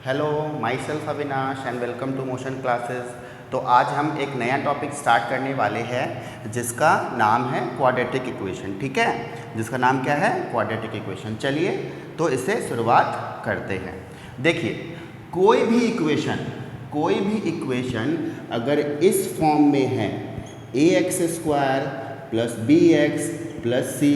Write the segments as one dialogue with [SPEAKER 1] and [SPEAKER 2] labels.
[SPEAKER 1] Hello, myself Avinash and welcome to Motion classes. तो आज हम एक नया टॉपिक स्टार्ट करने वाले हैं जिसका नाम है क्वाड्रेटिक इक्वेशन। ठीक है, जिसका नाम क्या है? Quadratic equation. चलिए तो इससे शुरुआत करते हैं। देखिए, कोई भी इक्वेशन अगर इस फॉर्म में है A X square plus B X plus C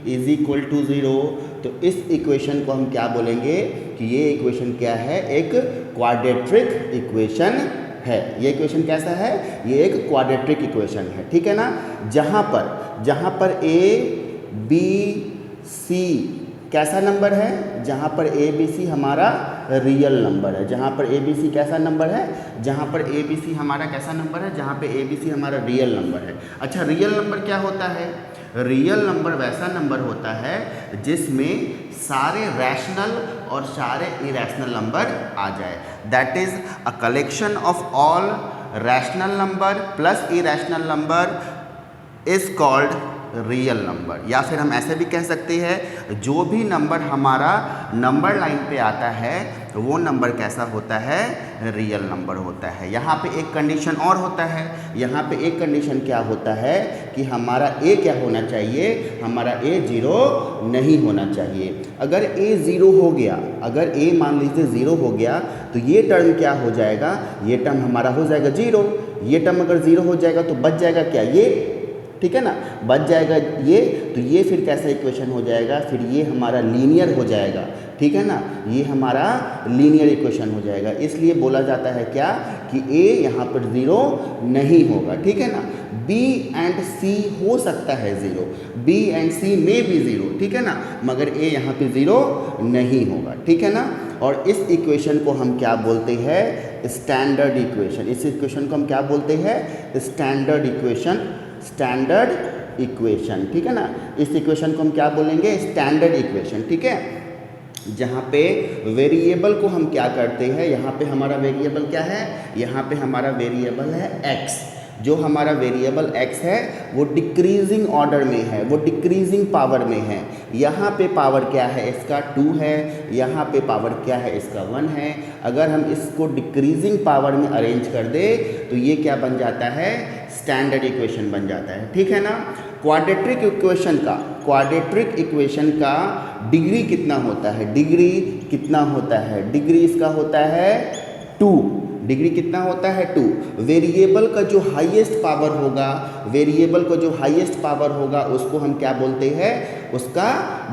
[SPEAKER 1] is equal to zero, तो इस इक्वेशन को हम क्या बोलेंगे कि ये इक्वेशन क्या है? एक क्वाड्रेटिक इक्वेशन है। ये इक्वेशन कैसा है? ये एक क्वाड्रेटिक इक्वेशन है। ठीक है ना? जहाँ पर ए बी सी कैसा नंबर है? जहाँ पर ए बी सी हमारा रियल नंबर है। जहाँ पर ए बी सी कैसा नंबर है? जहाँ पर ए बी सी हमारा कैसा नंबर है? जहाँ पे ए बी सी हमारा रियल नंबर है। अच्छा, रियल नंबर क्या होता है? रियल नंबर वैसा नंबर होता है जिसमें सारे रैशनल और सारे इरेशनल नंबर आ जाए। That is a collection of all rational number plus irrational number is called real number. या फिर हम ऐसे भी कह सकते हैं, जो भी नंबर हमारा नंबर लाइन पे आता है वो नंबर कैसा होता है? रियल नंबर होता है। यहाँ पे एक कंडीशन और होता है। यहाँ पे एक कंडीशन क्या होता है कि हमारा ए क्या होना चाहिए? हमारा ए ज़ीरो नहीं होना चाहिए। अगर ए ज़ीरो हो गया, अगर ए मान लीजिए ज़ीरो हो गया, तो ये टर्म क्या हो जाएगा? ये टर्म हमारा हो जाएगा ज़ीरो। ये टर्म अगर ज़ीरो हो जाएगा तो बच जाएगा क्या? ये। ठीक है ना? बच जाएगा ये। तो ये फिर कैसा इक्वेशन हो जाएगा? फिर ये हमारा लीनियर हो जाएगा। ठीक है ना? ये हमारा लीनियर इक्वेशन हो जाएगा। इसलिए बोला जाता है क्या कि ए यहाँ पर ज़ीरो नहीं होगा। ठीक है ना? बी एंड सी हो सकता है ज़ीरो, बी एंड सी में भी ज़ीरो। ठीक है ना? मगर ए यहाँ पे ज़ीरो नहीं होगा। ठीक है ना? और इस इक्वेशन को हम क्या बोलते हैं? Standard equation. इस इक्वेशन को हम क्या बोलते हैं? Standard equation. Standard equation. ठीक है ना? इस इक्वेशन को हम क्या बोलेंगे? Standard equation. ठीक है? जहाँ पे वेरिएबल को हम क्या करते हैं? यहाँ पे हमारा वेरिएबल क्या है? यहाँ पे हमारा वेरिएबल है x। जो हमारा वेरिएबल x है वो डिक्रीजिंग ऑर्डर में है, वो डिक्रीजिंग पावर में है। यहाँ पे पावर क्या है? इसका 2 है। यहाँ पे पावर क्या है? इसका 1 है। अगर हम इसको डिक्रीजिंग पावर में अरेंज कर दे तो ये क्या बन जाता है? स्टैंडर्ड इक्वेशन बन जाता है। ठीक है ना? क्वाड्रेटिक इक्वेशन का डिग्री कितना होता है? डिग्री कितना होता है? डिग्री इसका होता है 2। डिग्री कितना होता है? 2। वेरिएबल का जो हाईएस्ट पावर होगा, वेरिएबल का जो हाईएस्ट पावर होगा उसको हम क्या बोलते हैं? उसका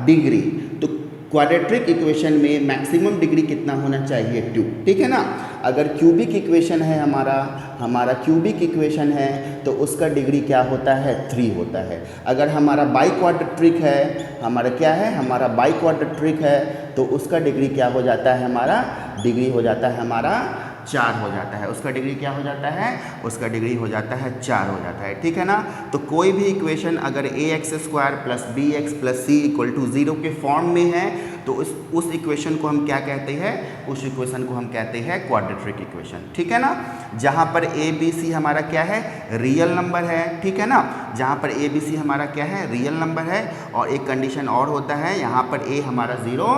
[SPEAKER 1] डिग्री। तो क्वाड्रेटिक इक्वेशन में मैक्सिमम डिग्री कितना होना चाहिए? 2। ठीक है ना? अगर क्यूबिक इक्वेशन है हमारा क्यूबिक इक्वेशन है तो उसका डिग्री क्या होता है? 3 होता है। अगर हमारा बाई क्वाड्रेटिक है, हमारा क्या है? हमारा बाई क्वाड्रेटिक है तो उसका डिग्री क्या हो जाता है? हमारा डिग्री हो जाता है हमारा 4 हो जाता है। उसका डिग्री क्या हो जाता है? उसका डिग्री हो जाता है 4 हो जाता है। ठीक है ना? तो कोई भी इक्वेशन अगर A X square plus B X plus C equal to 0 के फॉर्म में है तो उस इक्वेशन को हम क्या कहते हैं? उस इक्वेशन को हम कहते हैं क्वाड्रेटिक इक्वेशन। ठीक है ना? जहाँ पर ए बी सी हमारा क्या है? रियल नंबर है। ठीक है ना? जहाँ पर ए बी सी हमारा क्या है? रियल नंबर है। और एक कंडीशन और होता है, यहाँ पर ए हमारा 0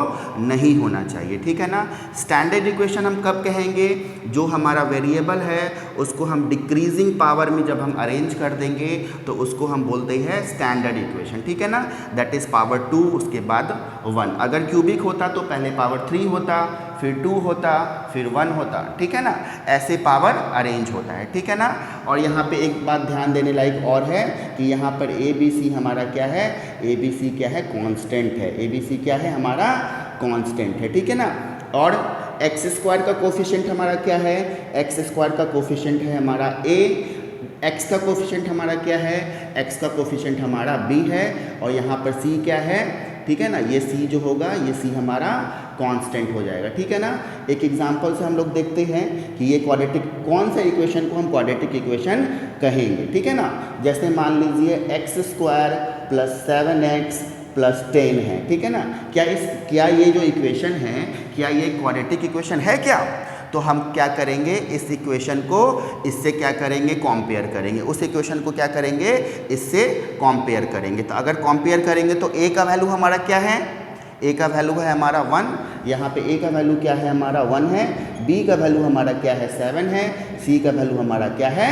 [SPEAKER 1] नहीं होना चाहिए। ठीक है ना? स्टैंडर्ड इक्वेशन हम कब कहेंगे? जो हमारा वेरिएबल है उसको हम डिक्रीजिंग पावर में जब हम अरेंज कर देंगे तो उसको हम बोलते हैं स्टैंडर्ड इक्वेशन। ठीक है ना? दैट इज पावर 2 उसके बाद 1। अगर क्यूबिक होता तो पहले पावर 3 होता, फिर 2 होता, फिर 1 होता। ठीक है ना? ऐसे पावर अरेंज होता है। ठीक है ना? और यहाँ पे एक बात ध्यान देने लायक और है कि यहाँ पर ए बी सी हमारा क्या है? ए बी सी क्या है? कांस्टेंट है। ए बी सी क्या है? हमारा कांस्टेंट है। ठीक है ना? और एक्स स्क्वायर का कोफिशिएंट हमारा क्या है? एक्स स्क्वायर का कोफिशिएंट है हमारा a। एक्स का कोफिशिएंट हमारा क्या है? एक्स का कोफिशिएंट हमारा b है। और यहाँ पर c क्या है? ठीक है ना? ये c जो होगा, ये c हमारा कांस्टेंट हो जाएगा। ठीक है ना? एक एग्जांपल से हम लोग देखते हैं कि ये क्वाड्रेटिक कौन सा इक्वेशन को हम क्वाड्रेटिक इक्वेशन कहेंगे। ठीक है ना? जैसे मान लीजिए x square plus 7x plus 10 है। ठीक है ना? क्या ये जो इक्वेशन है, क्या ये क्वाड्रेटिक इक्वेशन है क्या? तो हम क्या करेंगे? इस इक्वेशन को इससे क्या करेंगे? कंपेयर करेंगे। उस इक्वेशन को क्या करेंगे? इससे कंपेयर करेंगे। तो अगर कंपेयर करेंगे तो a का वैल्यू हमारा क्या है? ए का वैल्यू है हमारा 1, यहाँ पे ए का वैल्यू क्या है हमारा 1 है, बी का वैल्यू हमारा क्या है 7 है, सी का वैल्यू हमारा क्या है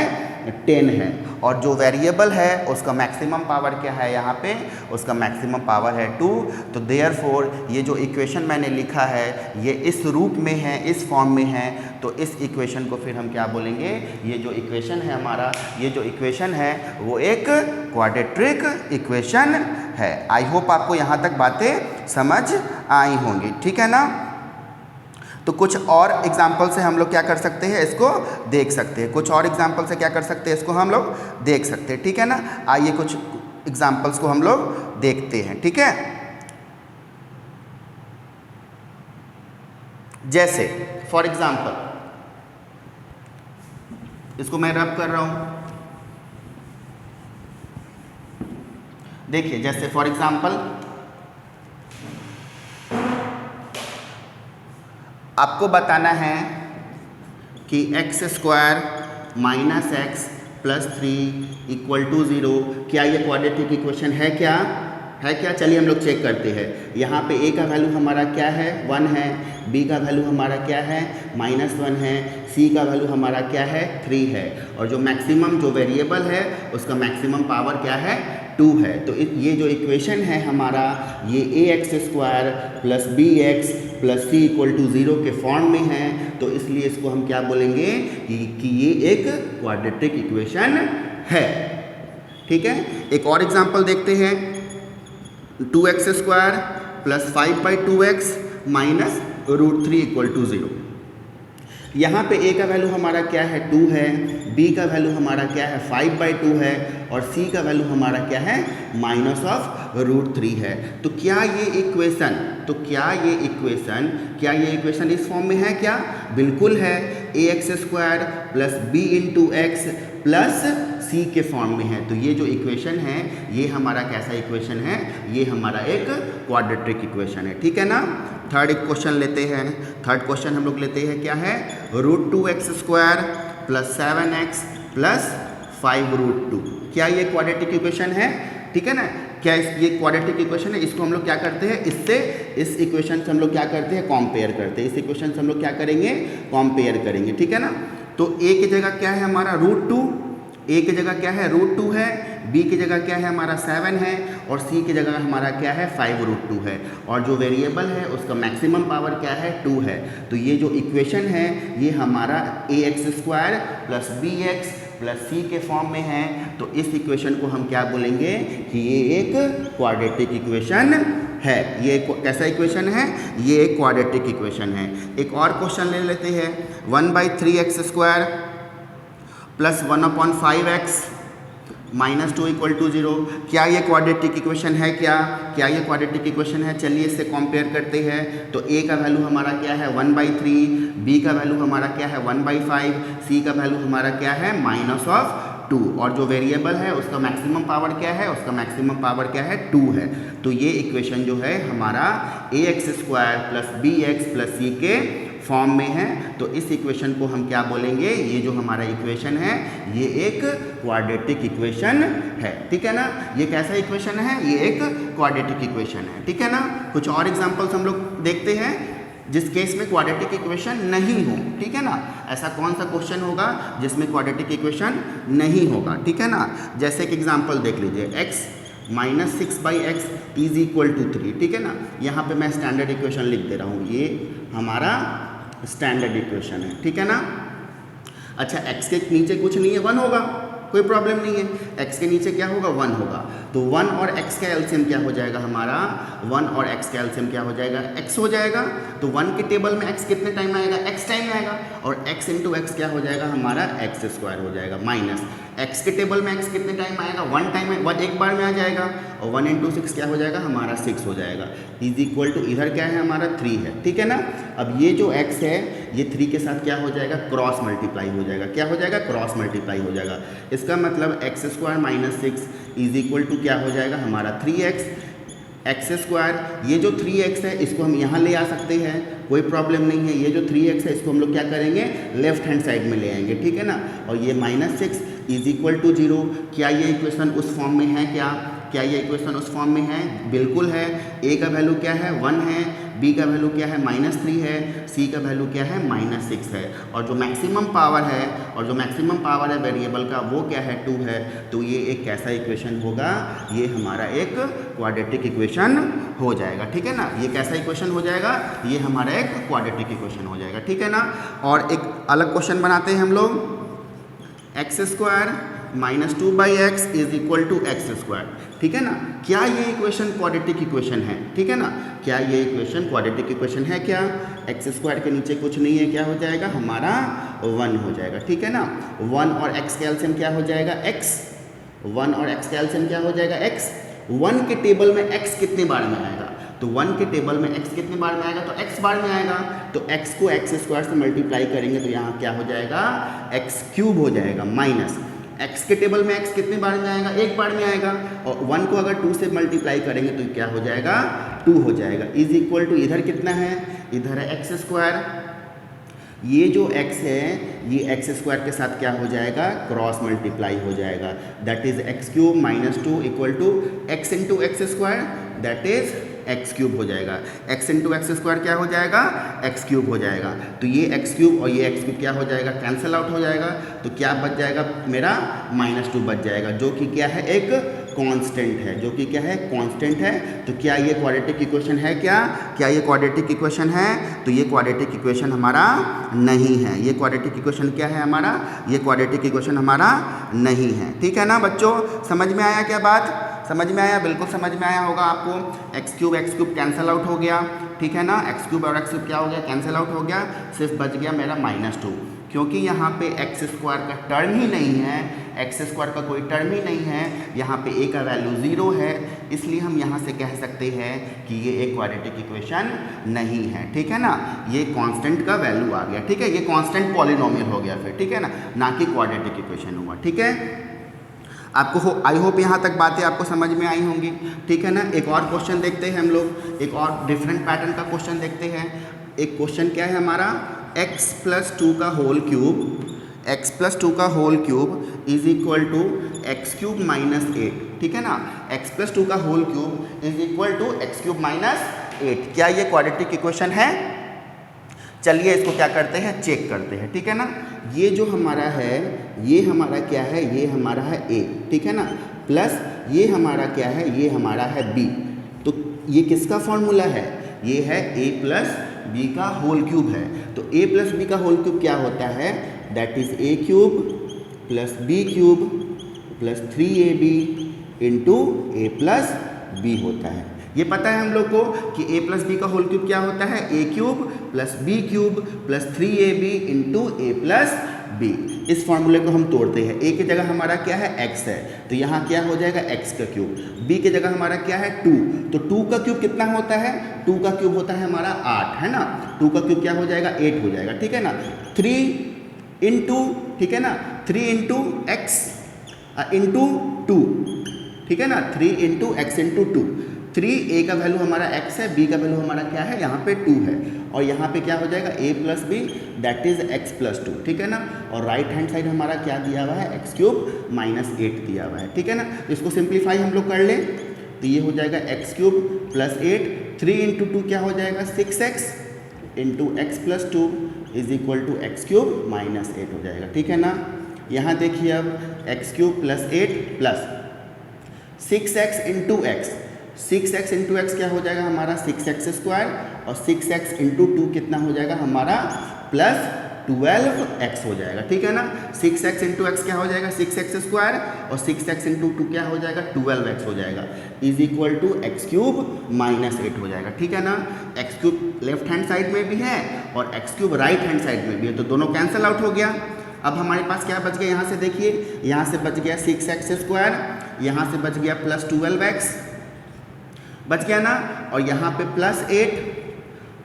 [SPEAKER 1] 10 है, और जो वेरिएबल है उसका मैक्सिमम पावर क्या है यहाँ पे, उसका मैक्सिमम पावर है 2। तो देयरफॉर ये जो इक्वेशन मैंने लिखा है ये इस रूप में है, इस फॉर्म में है, तो इस इक्वेशन को फिर हम क्या बोलेंगे, ये जो इक्वेशन है हमारा, ये जो इक्वेशन है वो एक क्वाड्रेटिक इक्वेशन है। आई होप आपको यहाँ तक बातें समझ आई होंगी, ठीक है ना। तो कुछ और एग्जाम्पल से हम लोग क्या कर सकते हैं, इसको देख सकते हैं, कुछ और एग्जाम्पल से क्या कर सकते हैं, इसको हम लोग देख सकते हैं, ठीक है ना। आइए कुछ एग्जाम्पल्स को हम लोग देखते हैं, ठीक है। जैसे फॉर एग्जाम्पल इसको मैं रब कर रहा हूं, देखिए जैसे फॉर एग्जाम्पल आपको बताना है कि X square minus X plus 3 equal to 0, क्या ये क्वाड्रेटिक इक्वेशन है क्या, है क्या। चलिए हम लोग चेक करते हैं। यहाँ पे ए का वैल्यू हमारा क्या है 1 है, बी का वैल्यू हमारा क्या है -1 है, सी का वैल्यू हमारा क्या है 3 है, और जो मैक्सिमम जो वेरिएबल है उसका मैक्सिमम पावर क्या है 2 है। तो ये जो इक्वेशन है हमारा ये ax² plus bx plus c equal to 0 के फॉर्म में है, तो इसलिए इसको हम क्या बोलेंगे कि ये एक क्वाड्रेटिक इक्वेशन है, ठीक है। एक और एग्जांपल देखते हैं, 2x² plus 5/2x minus √3 equal to 0। यहाँ पे a का वैल्यू हमारा क्या है 2 है, b का वैल्यू हमारा क्या है 5/2 है, और c का वैल्यू हमारा क्या है -√3 है। तो क्या ये इक्वेशन इस फॉर्म में है क्या, बिल्कुल है। ax² plus b into X plus c के फॉर्म में है। तो ये जो इक्वेशन है ये हमारा कैसा इक्वेशन है, ये हमारा एक क्वाड्रेटिक इक्वेशन है, ठीक है ना। थर्ड एक क्वेश्चन लेते हैं, थर्ड क्वेश्चन हम लोग लेते हैं क्या है, √2x² प्लस 7x प्लस 5√2, क्या ये क्वाड्रेटिक इक्वेशन है, ठीक है ना। क्या ये क्वाड्रेटिक इक्वेशन है, इसको हम लोग क्या करते हैं, इस इक्वेशन से हम लोग क्या करते हैं, कंपेयर करते हैं, इस इक्वेशन से हम लोग क्या करेंगे, कंपेयर करेंगे, ठीक है ना। तो a की जगह क्या है हमारा √2, a की जगह क्या है √2 है, b की जगह क्या है हमारा 7 है, और c की जगह हमारा क्या है 5√2 है, और जो वेरिएबल है उसका मैक्सिमम पावर क्या है 2 है। तो ये जो इक्वेशन है ये हमारा ax² plus bx plus c के फॉर्म में है। तो इस इक्वेशन को हम क्या बोलेंगे कि ये एक क्वाड्रेटिक इक्वेशन है। ये कैसा इक्वेशन है, ये एक क्वाड्रेटिक इक्वेशन है। एक और क्वेश्चन ले लेते हैं, 1/3x² plus 1/5x minus 2 equal to 0, क्या ये क्वाड्रेटिक इक्वेशन है क्या ये क्वाड्रेटिक इक्वेशन है। चलिए इससे कंपेयर करते हैं। तो a का वैल्यू हमारा क्या है 1/3, b का वैल्यू हमारा क्या है 1/5, c का वैल्यू हमारा क्या है -2, और जो वेरिएबल है उसका मैक्सिमम पावर क्या है, उसका मैक्सिमम पावर क्या है 2 है। तो ये इक्वेशन जो है हमारा ax² plus bx plus c के फॉर्म में है। तो इस इक्वेशन को हम क्या बोलेंगे, ये जो हमारा इक्वेशन है ये एक क्वाड्रेटिक इक्वेशन है, ठीक है ना। ये कैसा इक्वेशन है, ये एक क्वाड्रेटिक इक्वेशन है, ठीक है ना। कुछ और एग्जांपल्स हम लोग देखते हैं जिस केस में क्वाड्रेटिक इक्वेशन नहीं हो, ठीक है ना। ऐसा कौन सा क्वेश्चन होगा जिसमें क्वाड्रेटिक इक्वेशन नहीं होगा, ठीक है ना। जैसे एक एग्जाम्पल देख लीजिए, x -6/x is equal to 3, ठीक है ना। यहाँ पे मैं स्टैंडर्ड इक्वेशन लिख दे रहा हूँ, ये हमारा स्टैंडर्ड इक्वेशन है, ठीक है ना। अच्छा, x के नीचे कुछ नहीं है, 1 होगा, कोई प्रॉब्लम नहीं है। x के नीचे क्या होगा 1 होगा। तो 1 और x का एलसीएम क्या हो जाएगा हमारा, 1 और x का एलसीएम क्या हो जाएगा, x हो जाएगा। तो 1 के टेबल में x कितने टाइम आएगा, x टाइम आएगा, और x इंटू एक्स क्या हो जाएगा हमारा x² हो जाएगा, माइनस x के टेबल में x कितने टाइम आएगा, 1 टाइम, 1 एक बार में आ जाएगा, और 1 इंटू 6 क्या हो जाएगा हमारा 6 हो जाएगा, इज इक्वल टू इधर क्या है हमारा 3 है, ठीक है ना। अब ये जो x है ये 3 के साथ क्या हो जाएगा, क्रॉस मल्टीप्लाई हो जाएगा, क्या हो जाएगा, क्रॉस मल्टीप्लाई हो जाएगा। इसका मतलब x² - 6 इज इक्वल टू क्या हो जाएगा हमारा 3x x²। ये जो 3x है इसको हम यहाँ ले आ सकते हैं, कोई प्रॉब्लम नहीं है। ये जो 3x है इसको हम लोग क्या करेंगे, लेफ्ट हैंड साइड में ले आएंगे, ठीक है ना। और ये -6 इज इक्वल टू 0, क्या ये इक्वेशन उस फॉर्म में है क्या, क्या ये इक्वेशन उस फॉर्म में है? बिल्कुल है। ए का वैल्यू क्या है? 1 है। बी का वैल्यू क्या है? -3 है। सी का वैल्यू क्या है? -6 है। और जो मैक्सिमम पावर है वेरिएबल का वो क्या है? 2 है। तो ये एक कैसा इक्वेशन होगा? ये हमारा एक क्वाड्रेटिक इक्वेशन हो जाएगा, ठीक है ना। ये कैसा इक्वेशन हो जाएगा? ये हमारा एक क्वाड्रेटिक इक्वेशन हो जाएगा, ठीक है ना। और एक अलग क्वेश्चन बनाते हैं हम लोग, x² - 2/x = x², ठीक है ना। क्या ये इक्वेशन क्वाड्रेटिक इक्वेशन है? ठीक है ना। क्या ये इक्वेशन क्वाड्रेटिक इक्वेशन है? क्या x² के नीचे कुछ नहीं है, क्या हो जाएगा? हमारा 1 हो जाएगा, ठीक है ना। 1 और x का एलसीएम क्या हो जाएगा? x। 1 और x का एलसीएम क्या हो जाएगा? x। 1 के टेबल में x कितने बार में आएगा? तो 1 के टेबल में x कितने बार में आएगा? तो x बार में आएगा। तो x को x² से मल्टीप्लाई करेंगे तो यहाँ क्या हो जाएगा? x³ हो जाएगा माइनस x के टेबल में x कितने बार में आएगा? 1 बार में आएगा। और 1 को अगर 2 से मल्टीप्लाई करेंगे तो क्या हो जाएगा? 2 हो जाएगा। = इधर कितना है? इधर है x²। ये जो x है ये x² के साथ क्या हो जाएगा? क्रॉस मल्टीप्लाई हो जाएगा। That is x³ - 2 = x × x², that is x³ हो जाएगा। x × x² क्या हो जाएगा? x³ हो जाएगा। तो ये x³ और ये x³ क्या हो जाएगा? कैंसिल आउट हो जाएगा। तो क्या बच जाएगा मेरा? -2 बच जाएगा, जो कि क्या है? एक कांस्टेंट है, जो कि क्या है? कांस्टेंट है। तो क्या ये क्वाड्रेटिक इक्वेशन है? क्या ये क्वाड्रेटिक इक्वेशन है? तो ये क्वाड्रेटिक इक्वेशन हमारा नहीं है। ये क्वाड्रेटिक इक्वेशन क्या है हमारा? ये क्वाड्रेटिक इक्वेशन हमारा नहीं है, ठीक है ना बच्चों। समझ में आया क्या बात? समझ में आया? बिल्कुल समझ में आया होगा आपको। x³ कैंसिल आउट हो गया, ठीक है ना। x³ और x³ क्या हो गया? कैंसिल आउट हो गया। सिर्फ बच गया मेरा -2, क्योंकि यहाँ पे x² का टर्म ही नहीं है, x² का कोई टर्म ही नहीं है। यहाँ पे a का वैल्यू 0 है, इसलिए हम यहाँ से कह सकते हैं कि ये एक क्वाड्रेटिक इक्वेशन नहीं है, ठीक है ना। ये कांस्टेंट का वैल्यू आ गया, ठीक है। ये कांस्टेंट पॉलिनोमियल हो गया फिर, ठीक है ना कि क्वाड्रेटिक इक्वेशन हुआ, ठीक है। आपको आई होप यहाँ तक बातें आपको समझ में आई होंगी, ठीक है ना। एक और क्वेश्चन देखते हैं हम लोग, एक और डिफरेंट पैटर्न का क्वेश्चन देखते हैं। एक क्वेश्चन क्या है हमारा? x + 2 का होल क्यूब = x³ - 8, ठीक है ना। x + 2 का होल क्यूब = x³ - 8। क्या ये क्वाड्रेटिक इक्वेशन है? चलिए इसको क्या करते हैं? चेक करते हैं, ठीक है ना। ये जो हमारा है ये हमारा क्या है? ये हमारा है a, ठीक है ना, प्लस ये हमारा क्या है? ये हमारा है b। तो ये किसका फॉर्मूला है? ये है a + b का होल क्यूब है। तो a + b का होल क्यूब क्या होता है? That is a³ + b³ + 3ab × a + b होता है। ये पता है हम लोग को कि a + b का होल क्यूब क्या होता है? a³ + b³ + 3ab × a + b। इस फॉर्मूले को हम तोड़ते हैं। a की जगह हमारा क्या है? x है, तो यहाँ क्या हो जाएगा? x का क्यूब। b की जगह हमारा क्या है? 2, तो 2 का क्यूब कितना होता है? 2 का क्यूब होता है हमारा 8, है ना। 2 का क्यूब क्या हो जाएगा? 8 हो जाएगा, ठीक है ना। 3 × ठीक है ना, 3 × x × 2, ठीक है ना, 3 × x × 2। 3 a का वैल्यू हमारा x है, b का वैल्यू हमारा क्या है? यहाँ पे 2 है, और यहाँ पे क्या हो जाएगा? a + b, that is x + 2, ठीक है ना। और राइट हैंड साइड हमारा क्या दिया हुआ है? x³ - 8 दिया हुआ है, ठीक है ना। इसको सिंप्लीफाई हम लोग कर लें तो ये हो जाएगा x³ + 8, 3 × 2 क्या हो जाएगा? 6x × x + 2 = x³ - 8 हो जाएगा, ठीक है ना। यहाँ देखिए अब x³ + 8 plus 6x × x, 6x × x क्या हो जाएगा हमारा? 6x², और 6x × 2 कितना हो जाएगा हमारा? +12x हो जाएगा, ठीक है ना। 6x × x क्या हो जाएगा? 6x² और 6x × 2 क्या हो जाएगा? 12x हो जाएगा, = x³ - 8 हो जाएगा, ठीक है ना। x³ लेफ्ट हैंड साइड में भी है और x³ राइट हैंड साइड में भी है, तो दोनों कैंसिल आउट हो गया। अब हमारे पास क्या बच गया? यहाँ से देखिए, यहाँ से बच गया 6x², यहाँ से बच गया +12x बच गया ना, और यहाँ पे +8,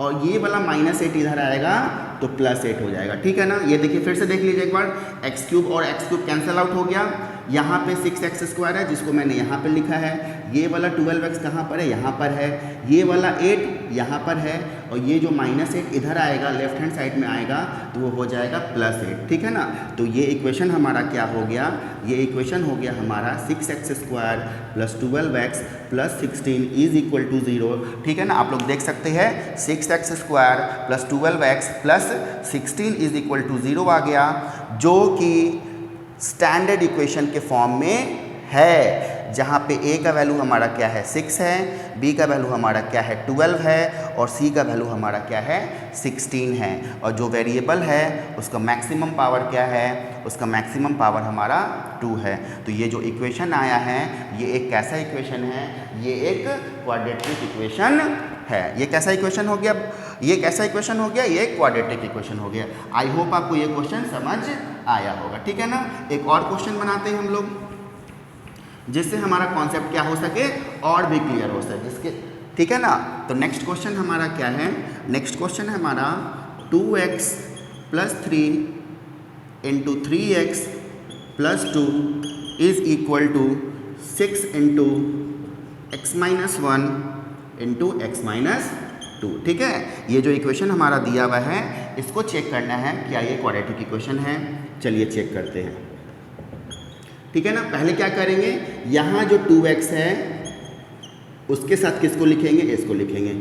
[SPEAKER 1] और ये वाला -8 इधर आएगा तो +8 हो जाएगा, ठीक है ना। ये देखिए फिर से देख लीजिए एक बार, x³ और x³ कैंसिल आउट हो गया। यहाँ पे 6x² है जिसको मैंने यहाँ पे लिखा है, ये वाला 12x कहाँ पर है? यहाँ पर है, ये वाला 8 यहाँ पर है, और ये जो -8 इधर आएगा, लेफ्ट हैंड साइड में आएगा, तो वो हो जाएगा +8, ठीक है ना। तो ये इक्वेशन हमारा क्या हो गया, ये इक्वेशन हो गया हमारा 6x² + 12x + 16 = 0, ठीक है ना। आप लोग देख सकते हैं 6x² + 12x + 16 = 0 आ गया, जो कि स्टैंडर्ड इक्वेशन के फॉर्म में है, जहाँ पे a का वैल्यू हमारा क्या है 6 है, b का वैल्यू हमारा क्या है 12 है और c का वैल्यू हमारा क्या है 16 है। और जो वेरिएबल है उसका मैक्सिमम पावर क्या है, उसका मैक्सिमम पावर हमारा 2 है। तो ये जो इक्वेशन आया है ये एक कैसा इक्वेशन है, ये एक क्वाड्रेटिक इक्वेशन है। ये कैसा इक्वेशन हो गया, ये कैसा इक्वेशन हो गया, ये क्वाड्रेटिक इक्वेशन हो गया। आई होप आपको ये क्वेश्चन समझ आया होगा, ठीक है ना। एक और क्वेश्चन बनाते हैं हम लोग, जिससे हमारा कॉन्सेप्ट क्या हो सके और भी क्लियर हो सके, जिसके, ठीक है ना। तो नेक्स्ट क्वेश्चन हमारा क्या है, नेक्स्ट क्वेश्चन है हमारा 2x + 3 × 3x + 2 = 6 × x - 1 × x - 2, ठीक है। ये जो इक्वेशन हमारा दिया हुआ है इसको चेक करना है क्या ये क्वाड्रेटिक इक्वेशन है। चलिए चेक करते हैं, ठीक है ना। पहले क्या करेंगे, यहाँ जो 2x है उसके साथ किसको लिखेंगे, इसको लिखेंगे।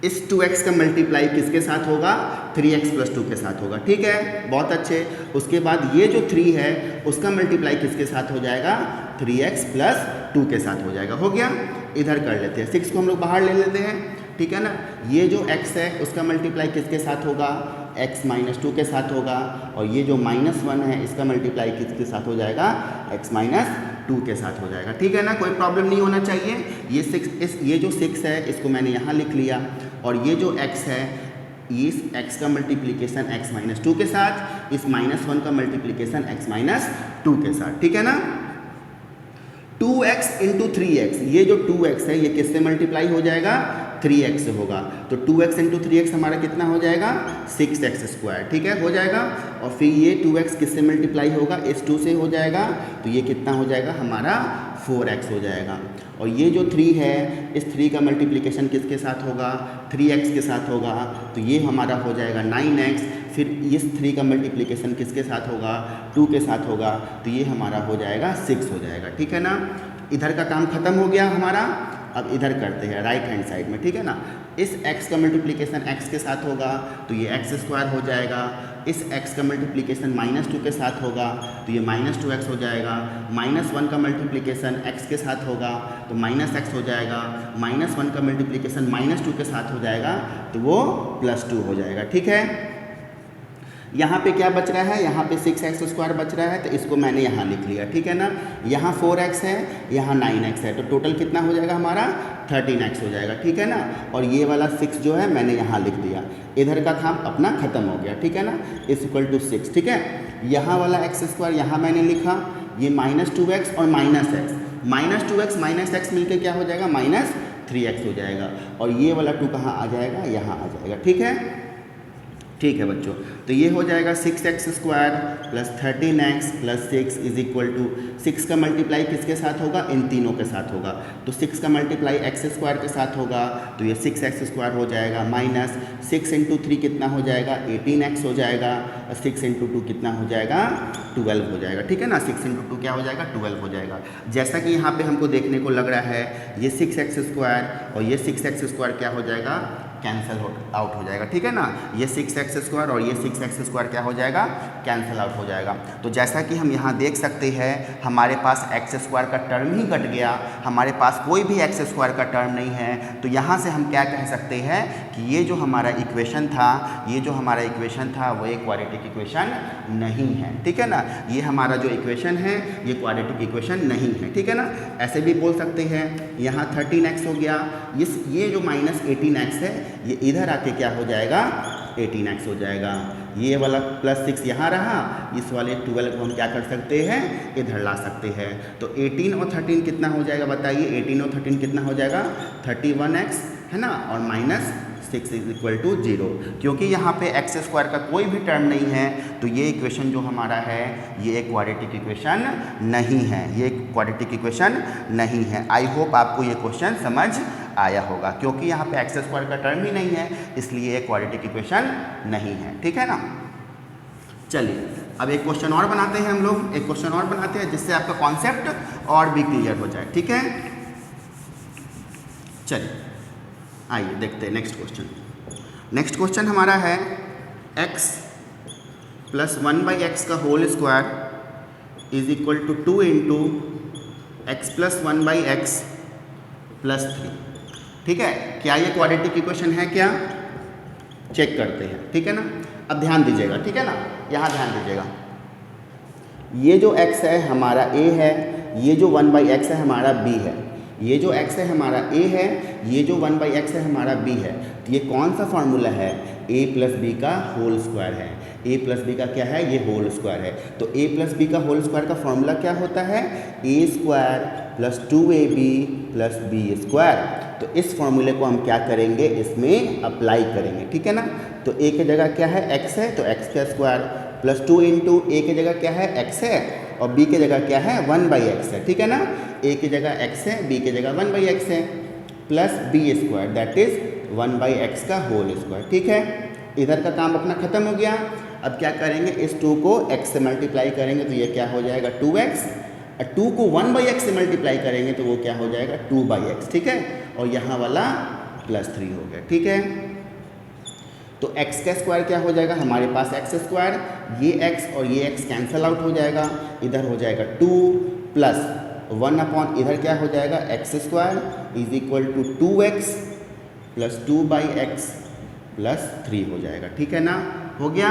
[SPEAKER 1] इस 2x का मल्टीप्लाई किसके साथ होगा, 3x + 2 के साथ होगा, ठीक है, बहुत अच्छे। उसके बाद ये जो 3 है उसका मल्टीप्लाई किसके साथ हो जाएगा, 3x + 2 के साथ हो जाएगा। हो गया, इधर कर लेते हैं, 6 को हम लोग बाहर ले लेते हैं, ठीक है ना। ये जो x है उसका मल्टीप्लाई किसके साथ होगा, x - 2 के साथ होगा, और ये जो -1 है इसका मल्टीप्लाई किसके साथ हो जाएगा, x - 2 के साथ हो जाएगा, ठीक है ना। कोई प्रॉब्लम नहीं होना चाहिए। ये जो 6 है इसको मैंने यहाँ लिख लिया, और ये जो x है इस x का मल्टीप्लिकेशन x - 2 के साथ, इस -1 का मल्टीप्लिकेशन x - 2 के साथ, ठीक है ना। 2x × 3x, ये जो 2x है ये किससे मल्टीप्लाई हो जाएगा, 3x से होगा। तो 2x × 3x हमारा कितना हो जाएगा, 6x², ठीक है, हो जाएगा। और फिर ये 2x किससे मल्टीप्लाई होगा, इस 2 से हो जाएगा, तो ये कितना हो जाएगा हमारा 4x हो जाएगा। और ये जो 3 है इस 3 का मल्टीप्लिकेशन किसके साथ होगा, 3x के साथ होगा, तो ये हमारा हो जाएगा 9x। फिर इस 3 का मल्टीप्लिकेशन किसके साथ होगा, 2 के साथ होगा, तो ये हमारा हो जाएगा 6 हो जाएगा, ठीक है ना। इधर का काम खत्म हो गया हमारा। अब इधर करते हैं राइट हैंड साइड में, ठीक है ना। इस x का मल्टीप्लिकेशन x के साथ होगा तो ये x² हो जाएगा। इस x का मल्टीप्लिकेशन -2 के साथ होगा तो ये -2x हो जाएगा। -1 का मल्टीप्लिकेशन x के साथ होगा तो -x हो जाएगा। -1 का मल्टीप्लिकेशन -2 के साथ हो जाएगा तो वो +2 हो जाएगा, ठीक है। यहाँ पे क्या बच रहा है, यहाँ पे 6x² बच रहा है, तो इसको मैंने यहाँ लिख लिया, ठीक है ना। यहाँ 4x है, यहाँ 9x है, तो टोटल कितना हो जाएगा हमारा 13x हो जाएगा, ठीक है ना। और ये वाला 6 जो है मैंने यहाँ लिख दिया, इधर का काम अपना खत्म हो गया, ठीक है ना, = 6, ठीक है। यहाँ वाला x² यहाँ मैंने लिखा, ये -2x और -x, -2x -x मिलके क्या हो जाएगा, -3x हो जाएगा। और ये वाला 2 कहाँ आ जाएगा, यहाँ आ जाएगा, ठीक है। ठीक है बच्चों, तो ये हो जाएगा 6x² + 13x + 6 = 6 का मल्टीप्लाई किसके साथ होगा, इन तीनों के साथ होगा। तो 6 का मल्टीप्लाई x² के साथ होगा तो ये 6x² हो जाएगा, -6 × 3 कितना हो जाएगा, 18x हो जाएगा। और 6 × 2 कितना हो जाएगा, 12 हो जाएगा, ठीक है ना। 6 × 2 क्या हो जाएगा, 12 हो जाएगा। जैसा कि यहाँ पे हमको देखने को लग रहा है ये 6x² और ये 6x² क्या हो जाएगा, कैंसिल आउट हो जाएगा, ठीक है ना। ये 6x² और ये 6x² क्या हो जाएगा, कैंसिल आउट हो जाएगा। तो जैसा कि हम यहाँ देख सकते हैं हमारे पास x² का टर्म ही कट गया, हमारे पास कोई भी x² का टर्म नहीं है। तो यहाँ से हम क्या कह सकते हैं कि ये जो हमारा इक्वेशन था, ये जो हमारा इक्वेशन था वो एक क्वाड्रेटिक इक्वेशन नहीं है, ठीक है ना। ये हमारा जो इक्वेशन है ये क्वाड्रेटिक इक्वेशन नहीं है, ठीक है ना। ऐसे भी बोल सकते हैं, यहाँ 13x हो गया, ये जो -18x है ये इधर आके क्या हो जाएगा, 18x हो जाएगा। ये वाला +6 यहाँ रहा, इस वाले 12 को हम क्या कर सकते हैं, इधर ला सकते हैं। तो 18 और 13 कितना हो जाएगा बताइए, 18 और 13 कितना हो जाएगा, 31x है ना, और -6 = 0। क्योंकि यहाँ पे x² का कोई भी टर्म नहीं है तो ये इक्वेशन जो हमारा है ये एक क्वाड्रेटिक इक्वेशन नहीं है, ये एक क्वाड्रेटिक इक्वेशन नहीं है। आई होप आपको ये क्वेश्चन समझ आया होगा, क्योंकि यहाँ पे एक्स स्क्वायर का टर्म ही नहीं है, इसलिए ये क्वाड्रेटिक इक्वेशन नहीं है। ठीक है ना। चलिए अब एक क्वेश्चन और बनाते हैं हम लोग, एक क्वेश्चन और बनाते हैं जिससे आपका कॉन्सेप्ट और भी क्लियर हो जाए। ठीक है, चलिए आइए देखते हैं नेक्स्ट क्वेश्चन। नेक्स्ट क्वेश्चन हमारा है x प्लस 1/x का whole square is equal to 2 into X plus 1/x plus 3। ठीक है, क्या ये क्वाड्रेटिक इक्वेशन है क्या, चेक करते हैं। ठीक है ना, अब ध्यान दीजिएगा। ठीक है ना, यहाँ ध्यान दीजिएगा, ये जो x है हमारा a है, ये जो 1/x है हमारा b है, ये जो x है हमारा a है, ये जो 1/x है हमारा b है। तो ये कौन सा फार्मूला है, a प्लस बी का होल स्क्वायर है। a प्लस बी का क्या है, ये होल स्क्वायर है। तो a प्लस बी का होल स्क्वायर का फॉर्मूला क्या होता है, a square plus 2ab plus B square. तो इस फॉर्मूले को हम क्या करेंगे, इसमें अप्लाई करेंगे। ठीक है ना, तो a की जगह क्या है, x है, तो x का स्क्वायर प्लस 2 इंटू a की जगह क्या है, x है, और b की जगह क्या है, 1/x है। ठीक है ना, a की जगह x है, b की जगह 1/x है, plus b square that is 1/x का होल स्क्वायर। ठीक है, इधर का काम अपना खत्म हो गया। अब क्या करेंगे, इस 2 को x से मल्टीप्लाई करेंगे तो ये क्या हो जाएगा 2x, और 2 को 1/x से मल्टीप्लाई करेंगे तो वो क्या हो जाएगा 2/x। ठीक है, और यहाँ वाला प्लस 3 हो गया। ठीक है, तो x का स्क्वायर क्या हो जाएगा, हमारे पास x स्क्वायर, ये x और ये x कैंसल आउट हो जाएगा, इधर हो जाएगा 2 प्लस 1 इधर क्या हो जाएगा x square is equal to 2x plus 2/x plus 3 हो जाएगा। ठीक है ना, हो गया,